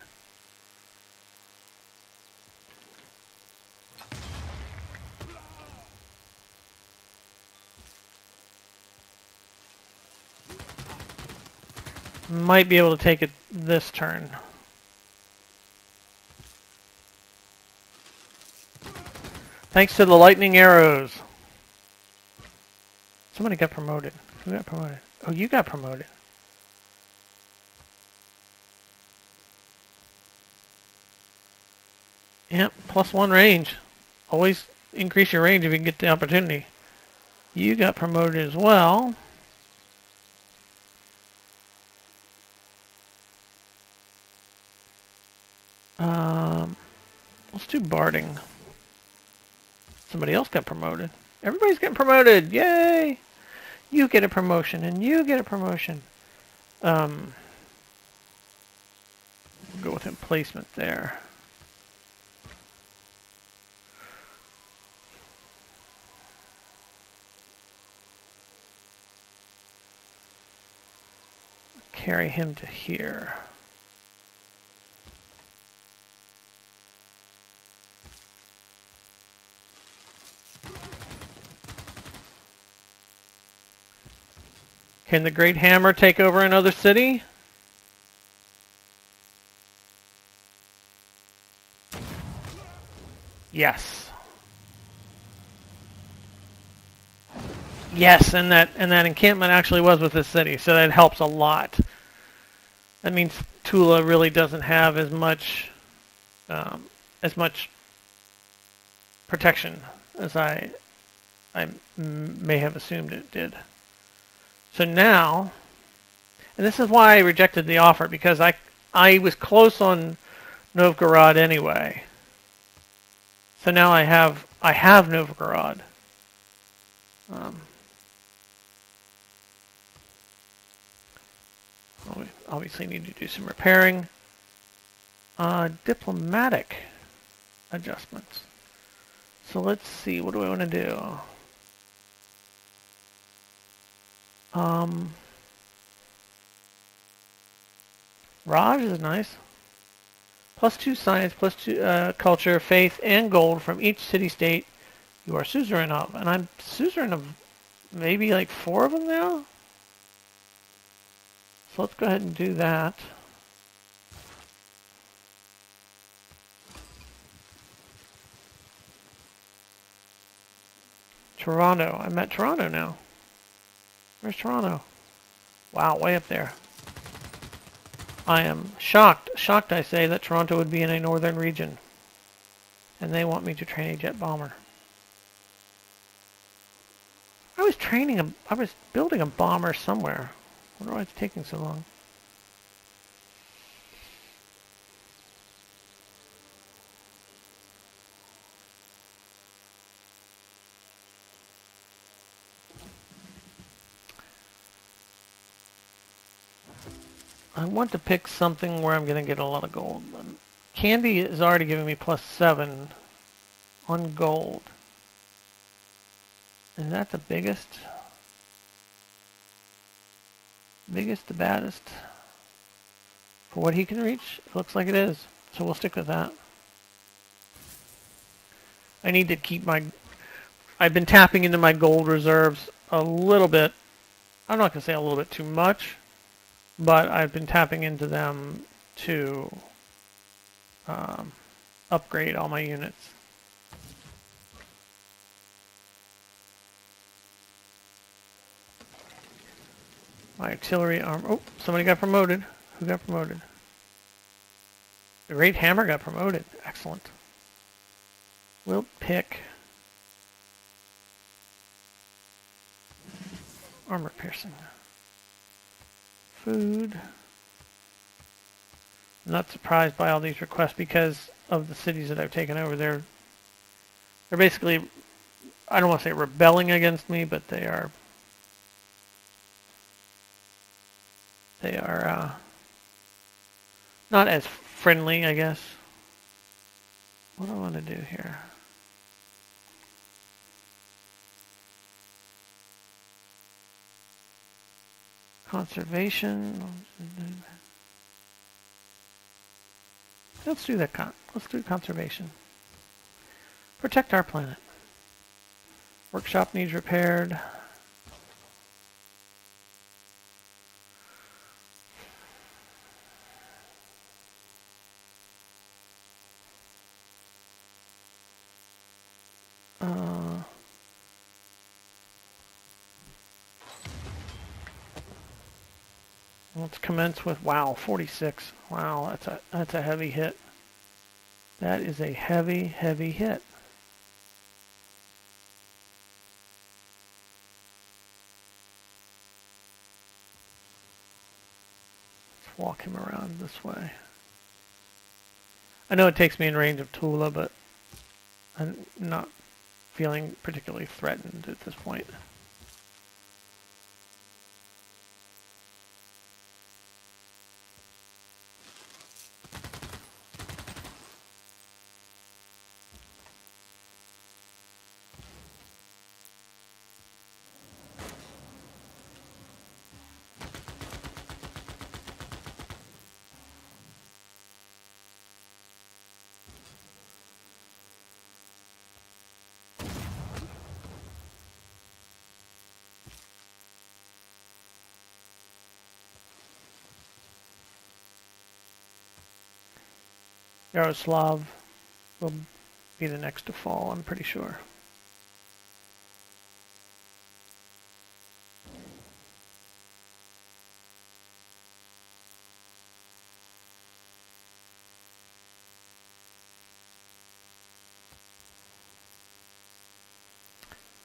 Might be able to take it this turn. Thanks to the lightning arrows. Somebody got promoted. Who got promoted? Oh, you got promoted. Yep, +1 range. Always increase your range if you can get the opportunity. You got promoted as well. Let's do barding. Somebody else got promoted. Everybody's getting promoted. Yay! You get a promotion, and you get a promotion. We'll go with emplacement there. Carry him to here. Can the Great Hammer take over another city? Yes. Yes, and that encampment actually was with this city, so that helps a lot. That means Tula really doesn't have as much protection as I may have assumed it did. So now, and this is why I rejected the offer, because I was close on Novgorod anyway. So now I have Novgorod. We obviously need to do some repairing. Diplomatic adjustments. So let's see, what do I want to do? Raj is nice. +2 science, +2 culture, faith, and gold from each city-state you are suzerain of. And I'm suzerain of maybe like 4 of them now? So let's go ahead and do that. Toronto. I'm at Toronto now. Where's Toronto? Wow, way up there. I am shocked, I say, that Toronto would be in a northern region. And they want me to train a jet bomber. I was building a bomber somewhere. I wonder why it's taking so long. I want to pick something where I'm going to get a lot of gold. Candy is already giving me +7 on gold. Is that the biggest? Biggest, the baddest? For what he can reach? It looks like it is. So we'll stick with that. I need to keep my... I've been tapping into my gold reserves a little bit. I'm not going to say a little bit too much. But I've been tapping into them to upgrade all my units. My artillery arm. Oh, somebody got promoted. Who got promoted? The Great Hammer got promoted. Excellent. We'll pick armor piercing. Food. I'm not surprised by all these requests because of the cities that I've taken over. They're basically, I don't want to say rebelling against me, but they are not as friendly, I guess. What do I want to do here? Conservation. Let's do that. Let's do conservation. Protect our planet. Workshop needs repaired. Let's commence with, wow, 46. Wow, that's a heavy hit. That is a heavy, heavy hit. Let's walk him around this way. I know it takes me in range of Tula, but I'm not feeling particularly threatened at this point. Yaroslav will be the next to fall, I'm pretty sure.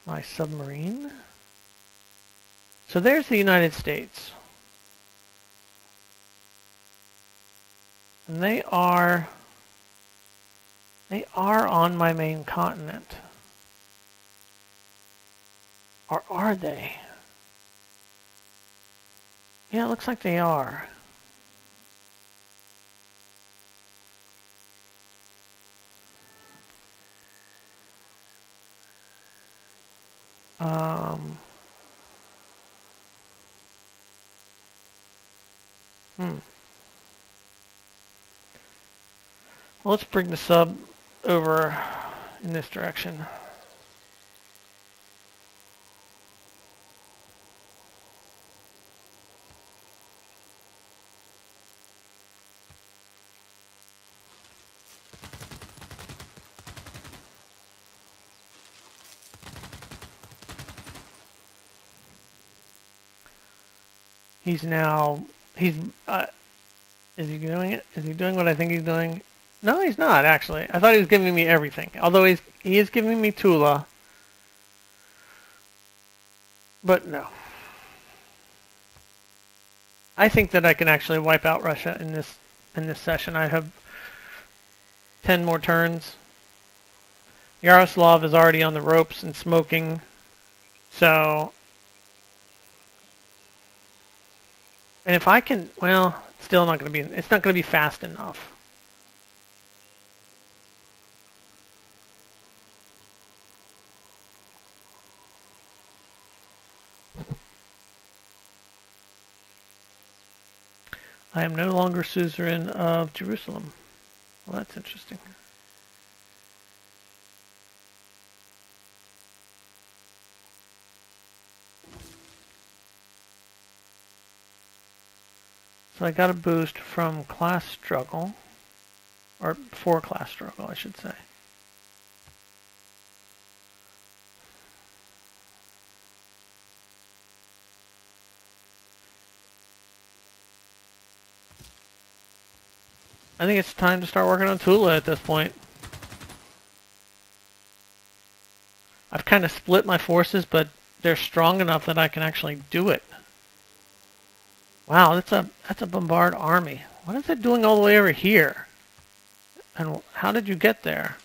My submarine. So there's the United States. And they are on my main continent. Or are they? Yeah, it looks like they are. Well, let's bring the sub over in this direction. Is he doing it? Is he doing what I think he's doing? No, he's not, actually. I thought he was giving me everything. Although he is giving me Tula. But no. I think that I can actually wipe out Russia in this session. I have 10 more turns. Yaroslav is already on the ropes and smoking. So, and if I can, well, it's still not going to be, it's not going to be fast enough. I am no longer suzerain of Jerusalem. Well, that's interesting. So I got a boost from class struggle, or for class struggle, I should say. I think it's time to start working on Tula at this point. I've kind of split my forces, but they're strong enough that I can actually do it. Wow, that's a bombard army. What is it doing all the way over here? And how did you get there?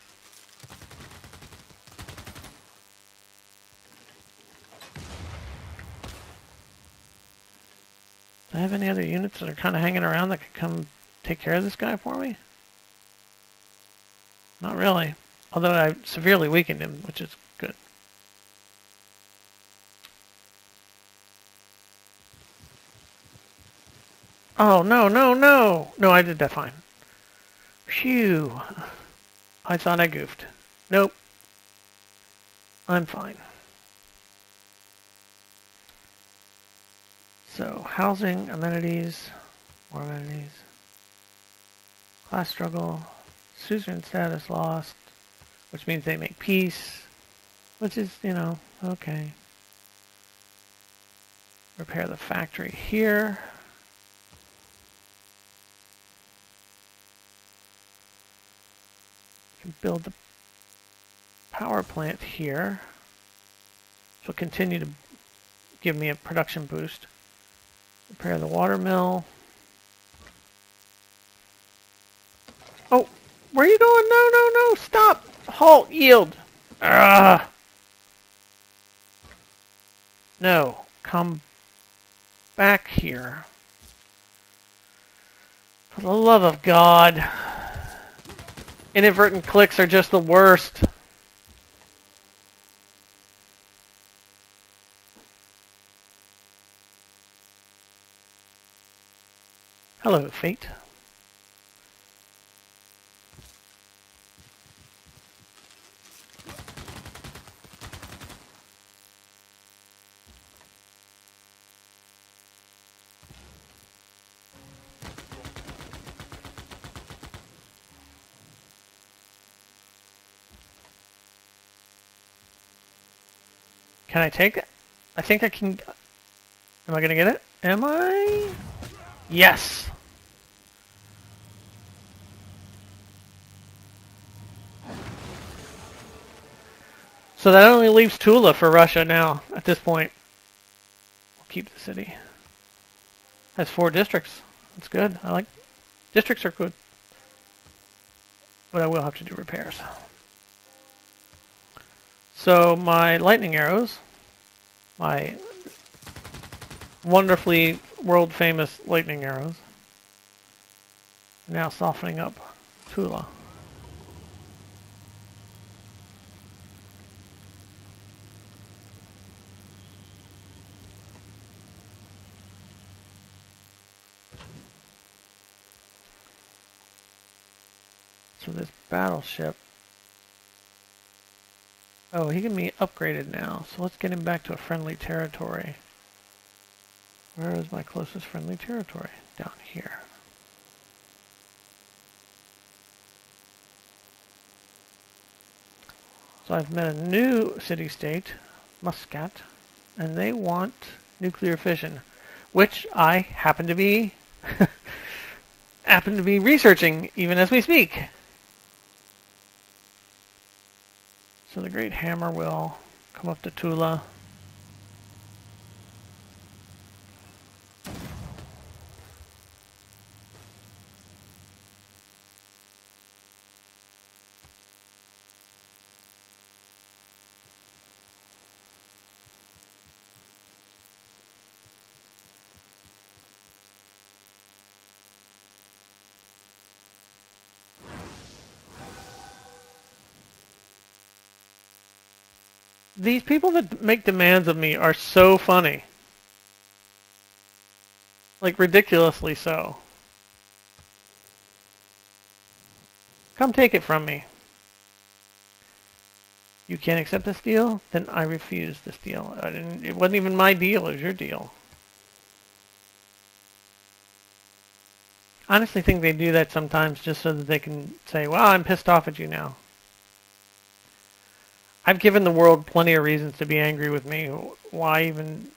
Do I have any other units that are kind of hanging around that could come take care of this guy for me? Not really. Although I severely weakened him, which is good. Oh, no, no, no! No, I did that fine. Phew. I thought I goofed. Nope. I'm fine. So, housing, amenities, more amenities. Class struggle, suzerain status lost, which means they make peace, which is, you know, okay. Repair the factory here. Can build the power plant here, which will continue to give me a production boost. Repair the water mill. Oh, where are you going? No, no, no, stop! Halt, yield! Ah! No, come back here. For the love of God. Inadvertent clicks are just the worst. Hello, fate. Can I take it? I think I can. Am I gonna get it? Am I? Yes! So that only leaves Tula for Russia now, at this point. We'll keep the city. Has 4 districts. That's good. I like... Districts are good. But I will have to do repairs. So my lightning arrows, my wonderfully world-famous lightning arrows, are now softening up Tula. So this battleship... Oh, he can be upgraded now. So let's get him back to a friendly territory. Where is my closest friendly territory? Down here. So I've met a new city-state, Muscat, and they want nuclear fission, which I happen to be researching even as we speak. So the Great Hammer will come up to Tula. These people that make demands of me are so funny. Like, ridiculously so. Come take it from me. You can't accept this deal? Then I refuse this deal. It wasn't even my deal, it was your deal. I honestly think they do that sometimes just so that they can say, well, I'm pissed off at you now. I've given the world plenty of reasons to be angry with me. Why even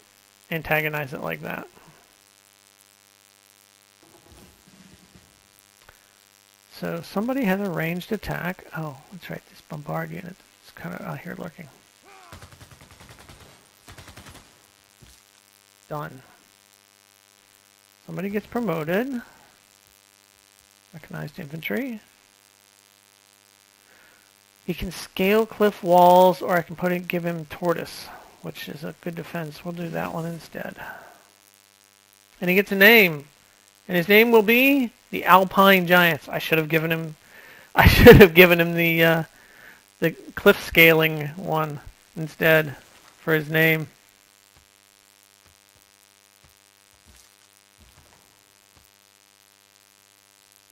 antagonize it like that? So somebody has a ranged attack. Oh, that's right. This bombard unit is kind of out here lurking. Done. Somebody gets promoted. Mechanized infantry. He can scale cliff walls, or I can give him tortoise, which is a good defense. We'll do that one instead. And he gets a name, and his name will be the Alpine Giants. I should have given him the cliff scaling one instead for his name.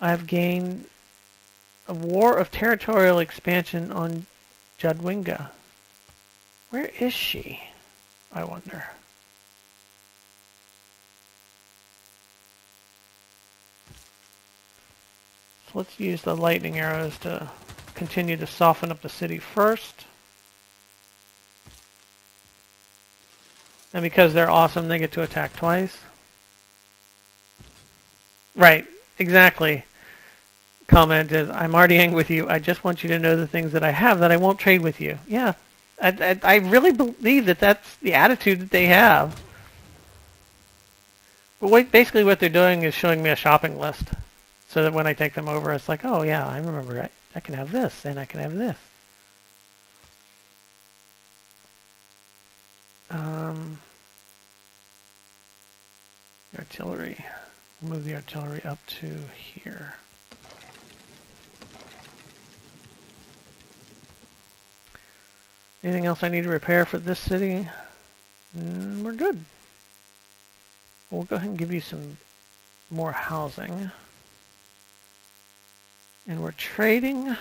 I've gained A war of territorial expansion on Jadwinga. Where is she? I wonder. So let's use the lightning arrows to continue to soften up the city first. And because they're awesome, they get to attack twice. Right, exactly. Comment is, I'm already angry with you. I just want you to know the things that I have that I won't trade with you. Yeah, I really believe that that's the attitude that they have. But basically what they're doing is showing me a shopping list. So that when I take them over, it's like, oh yeah, I remember I can have this, and I can have this. Artillery. Move the artillery up to here. Anything else I need to repair for this city? We're good. We'll go ahead and give you some more housing. And we're trading.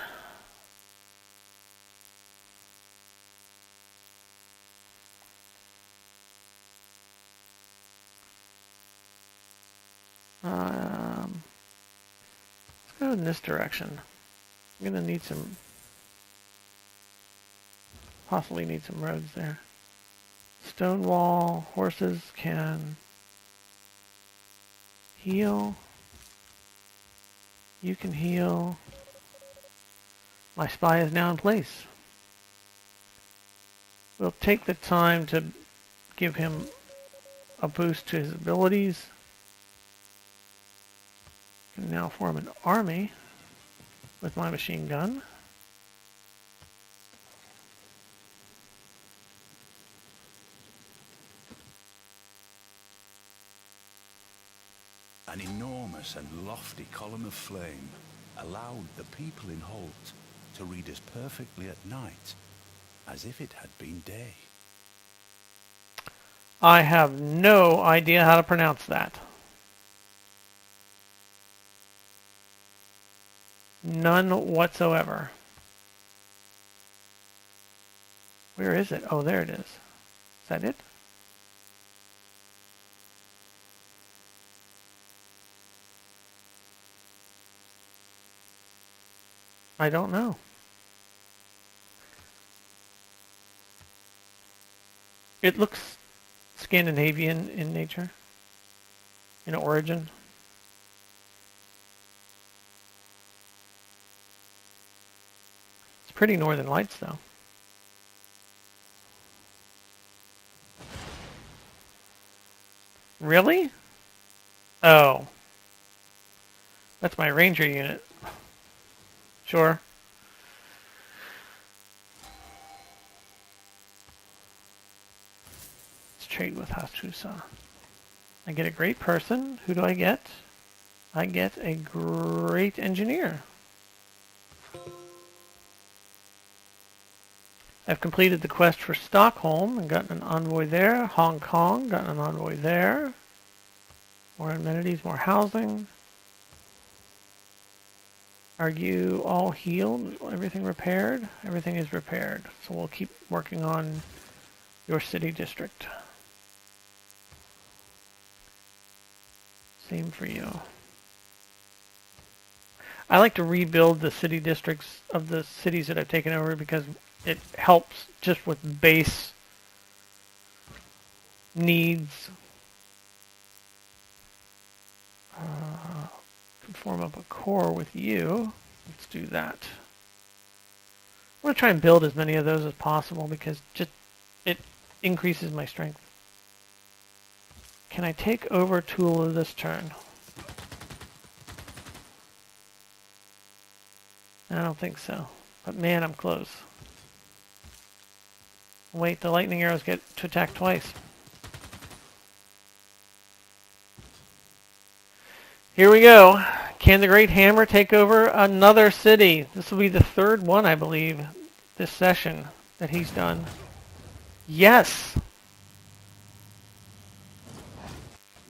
Let's go in this direction. I'm going to need possibly need some roads there. Stone wall, horses can heal. You can heal. My spy is now in place. We'll take the time to give him a boost to his abilities. Can now form an army with my machine gun. An enormous and lofty column of flame allowed the people in Holt to read as perfectly at night as if it had been day. I have no idea how to pronounce that. None whatsoever. Where is it? Oh, there it is. Is that it? I don't know. It looks Scandinavian in nature, in origin. It's pretty Northern Lights, though. Really? Oh. That's my ranger unit. Sure. Let's trade with Hatsusa. I get a great person. Who do I get? I get a great engineer. I've completed the quest for Stockholm and gotten an envoy there. Hong Kong, gotten an envoy there. More amenities, more housing. Are you all healed? Everything repaired? Everything is repaired. So we'll keep working on your city district. Same for you. I like to rebuild the city districts of the cities that I've taken over because it helps just with base needs. Can form up a core with you. Let's do that. I'm going to try and build as many of those as possible because just it increases my strength. Can I take over Tula this turn? I don't think so. But man, I'm close. Wait, the lightning arrows get to attack twice. Here we go. Can the Great Hammer take over another city? This will be the third one, I believe, this session that he's done. Yes!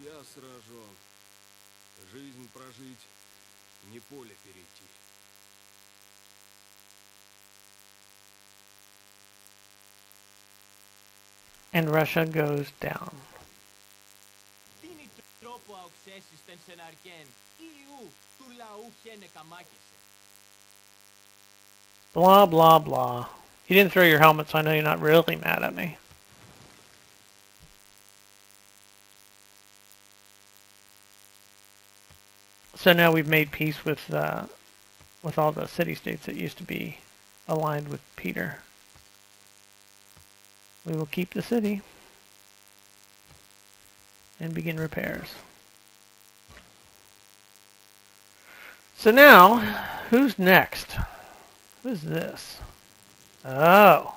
Я сражен. Жизнь прожить, не поле перейти. And Russia goes down. Blah, blah, blah. You didn't throw your helmet, so I know you're not really mad at me. So now we've made peace with all the city-states that used to be aligned with Peter. We will keep the city and begin repairs. So now, who's next? Who's this? Oh.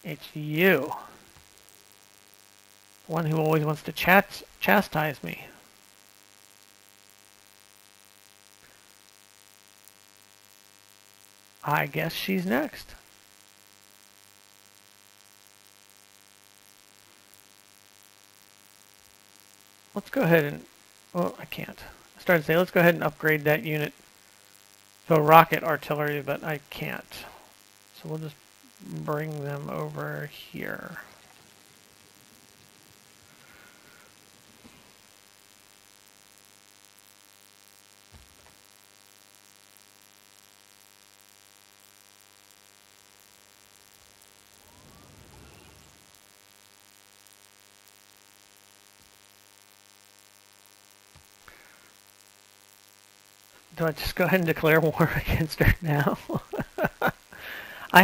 It's you. One who always wants to chastise me. I guess she's next. Let's go ahead and... Well, I can't. I started to say, let's go ahead and upgrade that unit to a rocket artillery, but I can't. So we'll just bring them over here. Do I just go ahead and declare war against her now? I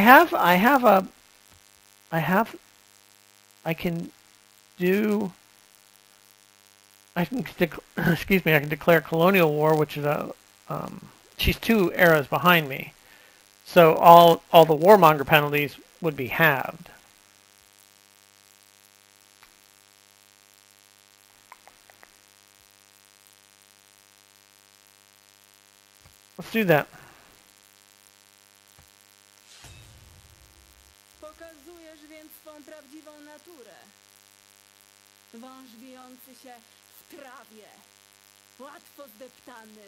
can do, excuse me, I can declare colonial war, which is she's 2 eras behind me. So all the warmonger penalties would be halved. Let's do that. Pokazujesz więc swą prawdziwą naturę. Wąż wijący się w trawie. Łatwo zdeptany.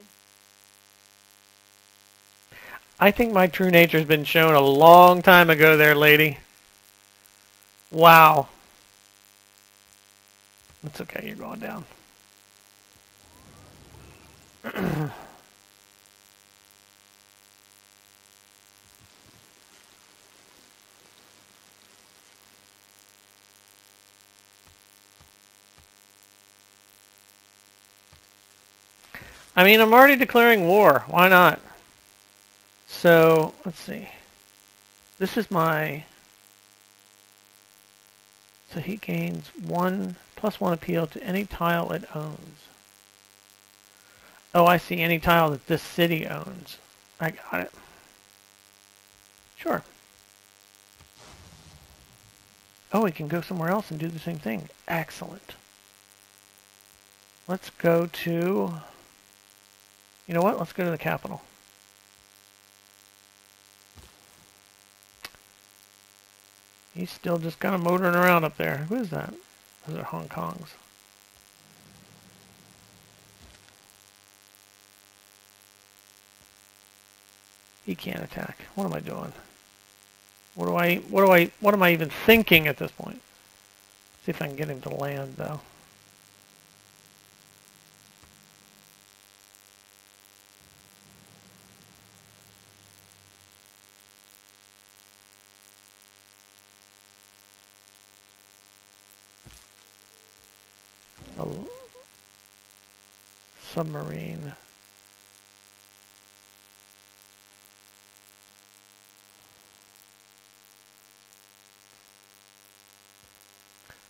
I think my true nature's been shown a long time ago there, lady. Wow. It's okay, you're going down. I mean, I'm already declaring war. Why not? So, let's see. This is my... So he gains +1 appeal to any tile it owns. Oh, I see. Any tile that this city owns. I got it. Sure. Oh, we can go somewhere else and do the same thing. Excellent. Let's go to... You know what? Let's go to the capital. He's still just kind of motoring around up there. Who is that? Those are Hong Kongs. He can't attack. What am I doing? What am I even thinking at this point? See if I can get him to land though. A submarine.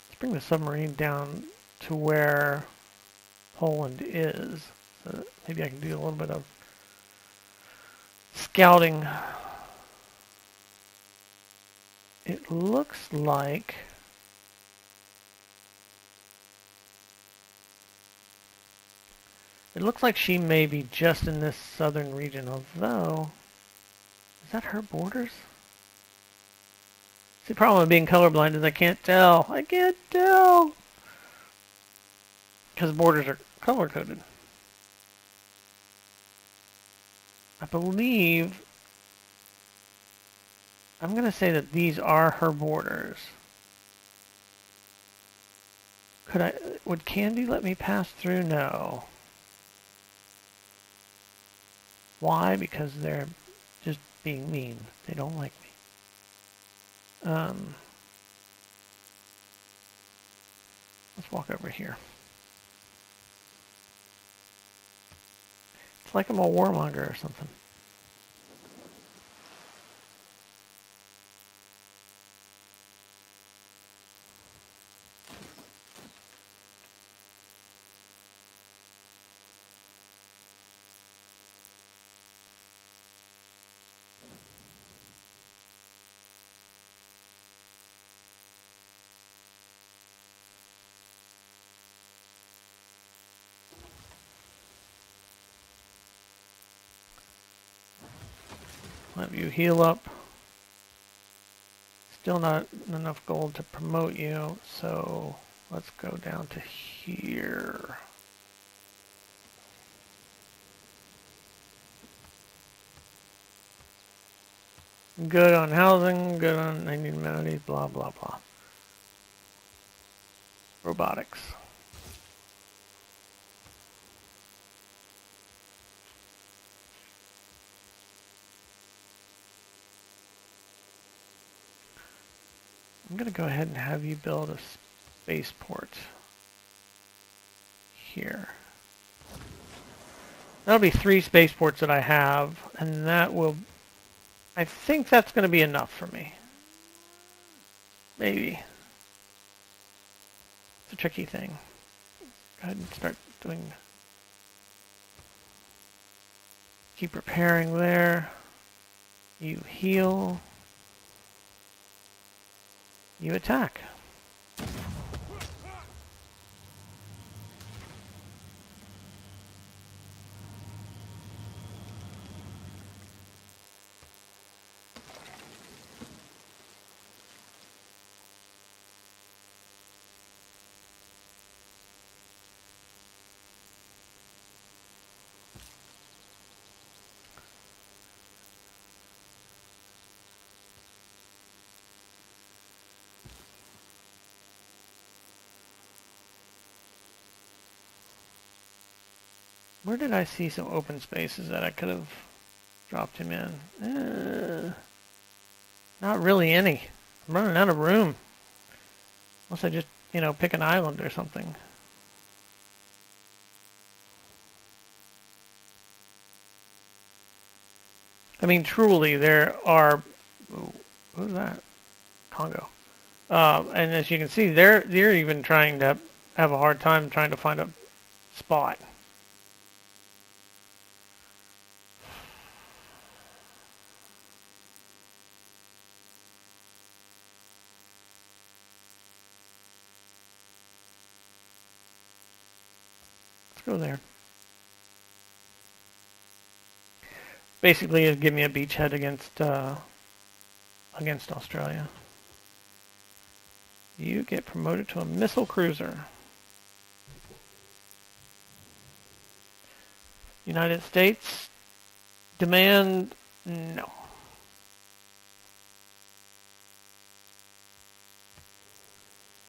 Let's bring the submarine down to where Poland is. Maybe I can do a little bit of scouting. It looks like she may be just in this southern region, although is that her borders? See, the problem with being colorblind is I can't tell. I can't tell because borders are color coded. I believe I'm going to say that these are her borders. Would Candy let me pass through? No. Why? Because they're just being mean. They don't like me. Let's walk over here. It's like I'm a warmonger or something. Let you heal up. Still not enough gold to promote you, so let's go down to here. Good on housing, good on 90 amenities, blah, blah, blah. Robotics. I'm going to go ahead and have you build a spaceport here. That'll be 3 spaceports that I have, and that will... I think that's going to be enough for me. Maybe. It's a tricky thing. Go ahead and start doing... Keep repairing there. You heal. You attack. Where did I see some open spaces that I could have dropped him in? Not really any. I'm running out of room. Unless I just, pick an island or something. I mean, truly, there are... Ooh, what was that? Congo. And as you can see, they're even trying to have a hard time trying to find a spot. Go there. Basically, it'd give me a beachhead against Australia. You get promoted to a missile cruiser. United States demand no.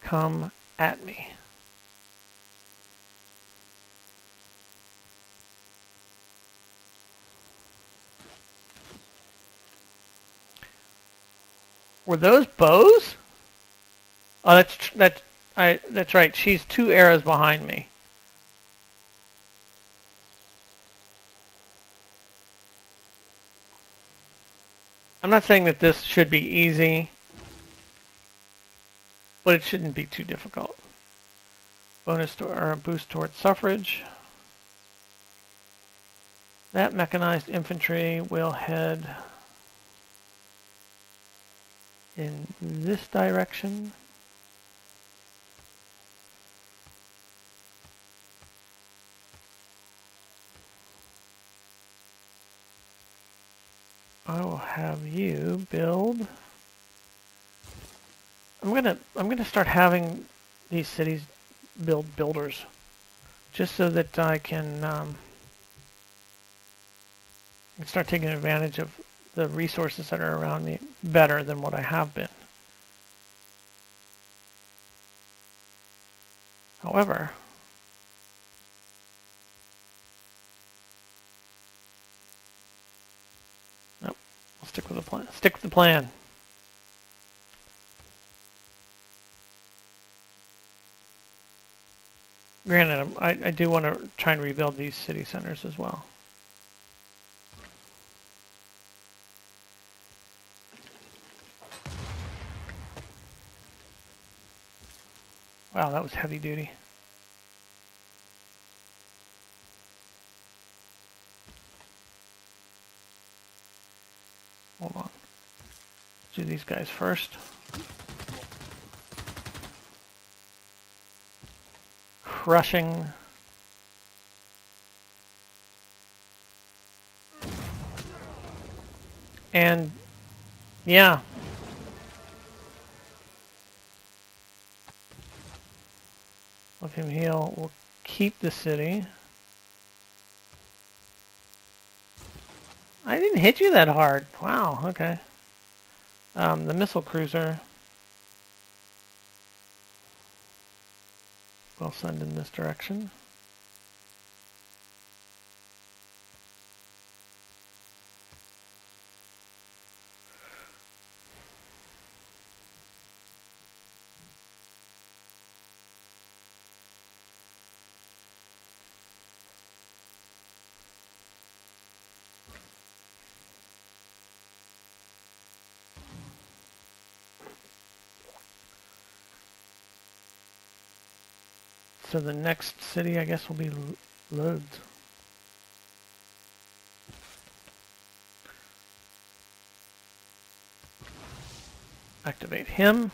Come at me. Were those bows? Oh, that's right. She's 2 arrows behind me. I'm not saying that this should be easy, but it shouldn't be too difficult. Bonus or a boost towards suffrage. That mechanized infantry will head in this direction. I will have you build. I'm gonna start having these cities build builders, just so that I can start taking advantage of the resources that are around me better than what I have been. However, nope. I'll stick with the plan. Stick with the plan. Granted, I do want to try and rebuild these city centers as well. Wow, that was heavy duty. Hold on. Let's do these guys first. Crushing. And yeah. Let him heal. We'll keep the city. I didn't hit you that hard. Wow, okay. The missile cruiser. We'll send in this direction. So the next city, I guess, will be Loads. Activate him.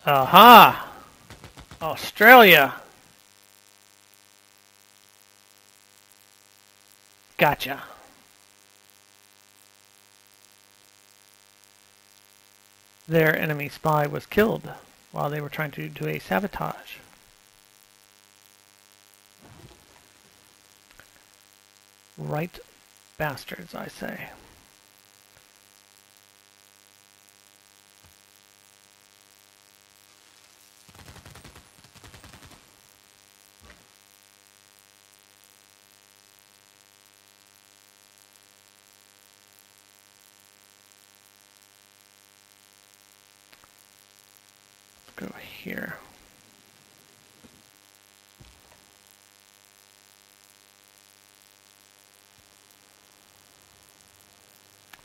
Aha! Australia! Gotcha. Their enemy spy was killed while they were trying to do a sabotage. Right bastards, I say. Go here.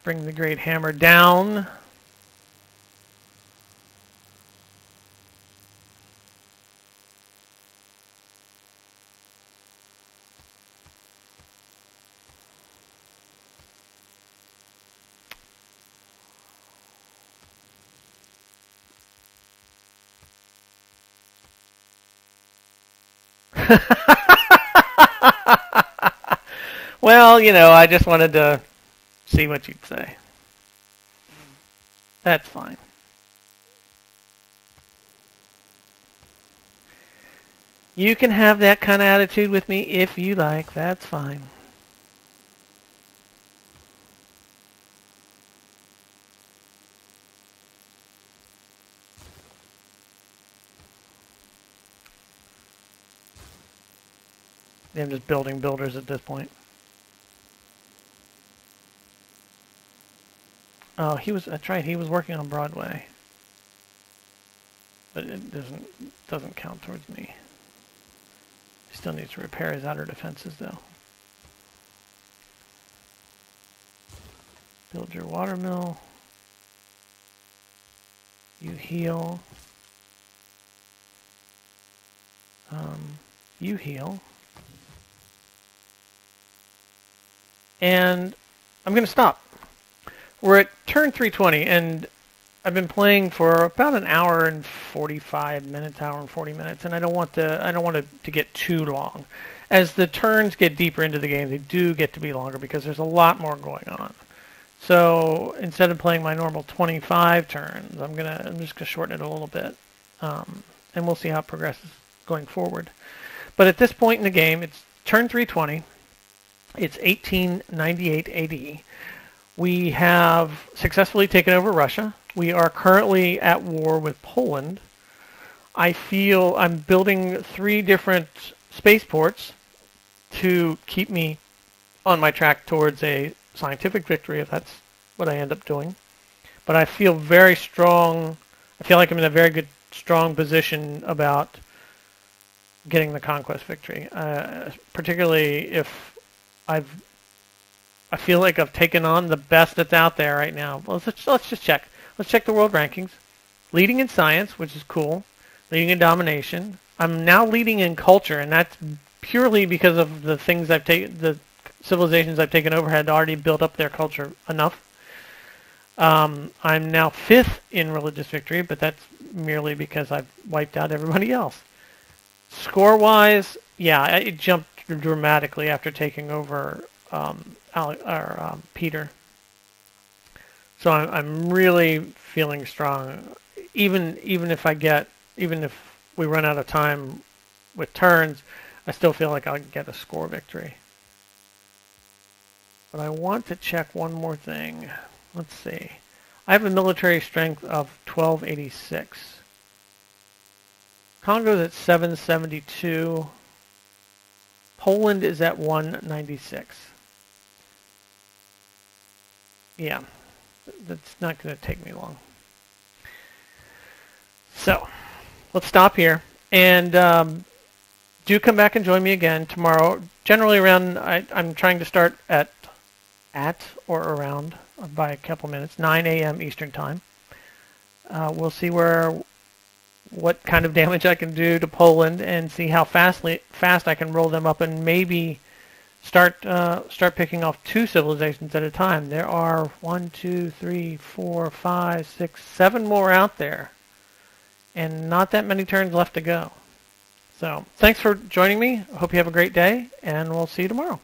Bring the great hammer down. Well, you know, I just wanted to see what you'd say. That's fine. You can have that kind of attitude with me if you like. That's fine. I'm just building builders at this point. Oh, that's right, he was working on Broadway. But it doesn't count towards me. He still needs to repair his outer defenses though. Build your water mill. You heal. You heal. And I'm going to stop. We're at turn 320, and I've been playing for about an hour and 45 minutes, hour and 40 minutes, and I don't want to get too long. as the turns get deeper into the game, they do get to be longer because there's a lot more going on. So instead of playing my normal 25 turns, I'm just gonna shorten it a little bit, and we'll see how it progresses going forward. But at this point in the game, it's turn 320. It's 1898 AD. We have successfully taken over Russia. We are currently at war with Poland. I feel I'm building 3 different spaceports to keep me on my track towards a scientific victory, if that's what I end up doing. But I feel very strong. I feel like I'm in a very good, strong position about getting the conquest victory, particularly if I feel like I've taken on the best that's out there right now. Well, let's just check. Let's check the world rankings. Leading in science, which is cool. Leading in domination. I'm now leading in culture, and that's purely because of the things the civilizations I've taken over had already built up their culture enough. I'm now 5th in religious victory, but that's merely because I've wiped out everybody else. Score-wise, yeah, it jumped dramatically after taking over Peter. So I'm really feeling strong. Even if we run out of time with turns, I still feel like I'll get a score victory. But I want to check one more thing. Let's see. I have a military strength of 1286. Congo's at 772. Poland is at 196. Yeah, that's not going to take me long. So, let's stop here. And do come back and join me again tomorrow. Generally around, I'm trying to start at or around by a couple minutes, 9 a.m. Eastern Time. We'll see what kind of damage I can do to Poland and see how fast I can roll them up and maybe start picking off 2 civilizations at a time. There are 1, 2, 3, 4, 5, 6, 7 more out there, and not that many turns left to go. So thanks for joining me. I hope you have a great day, and we'll see you tomorrow.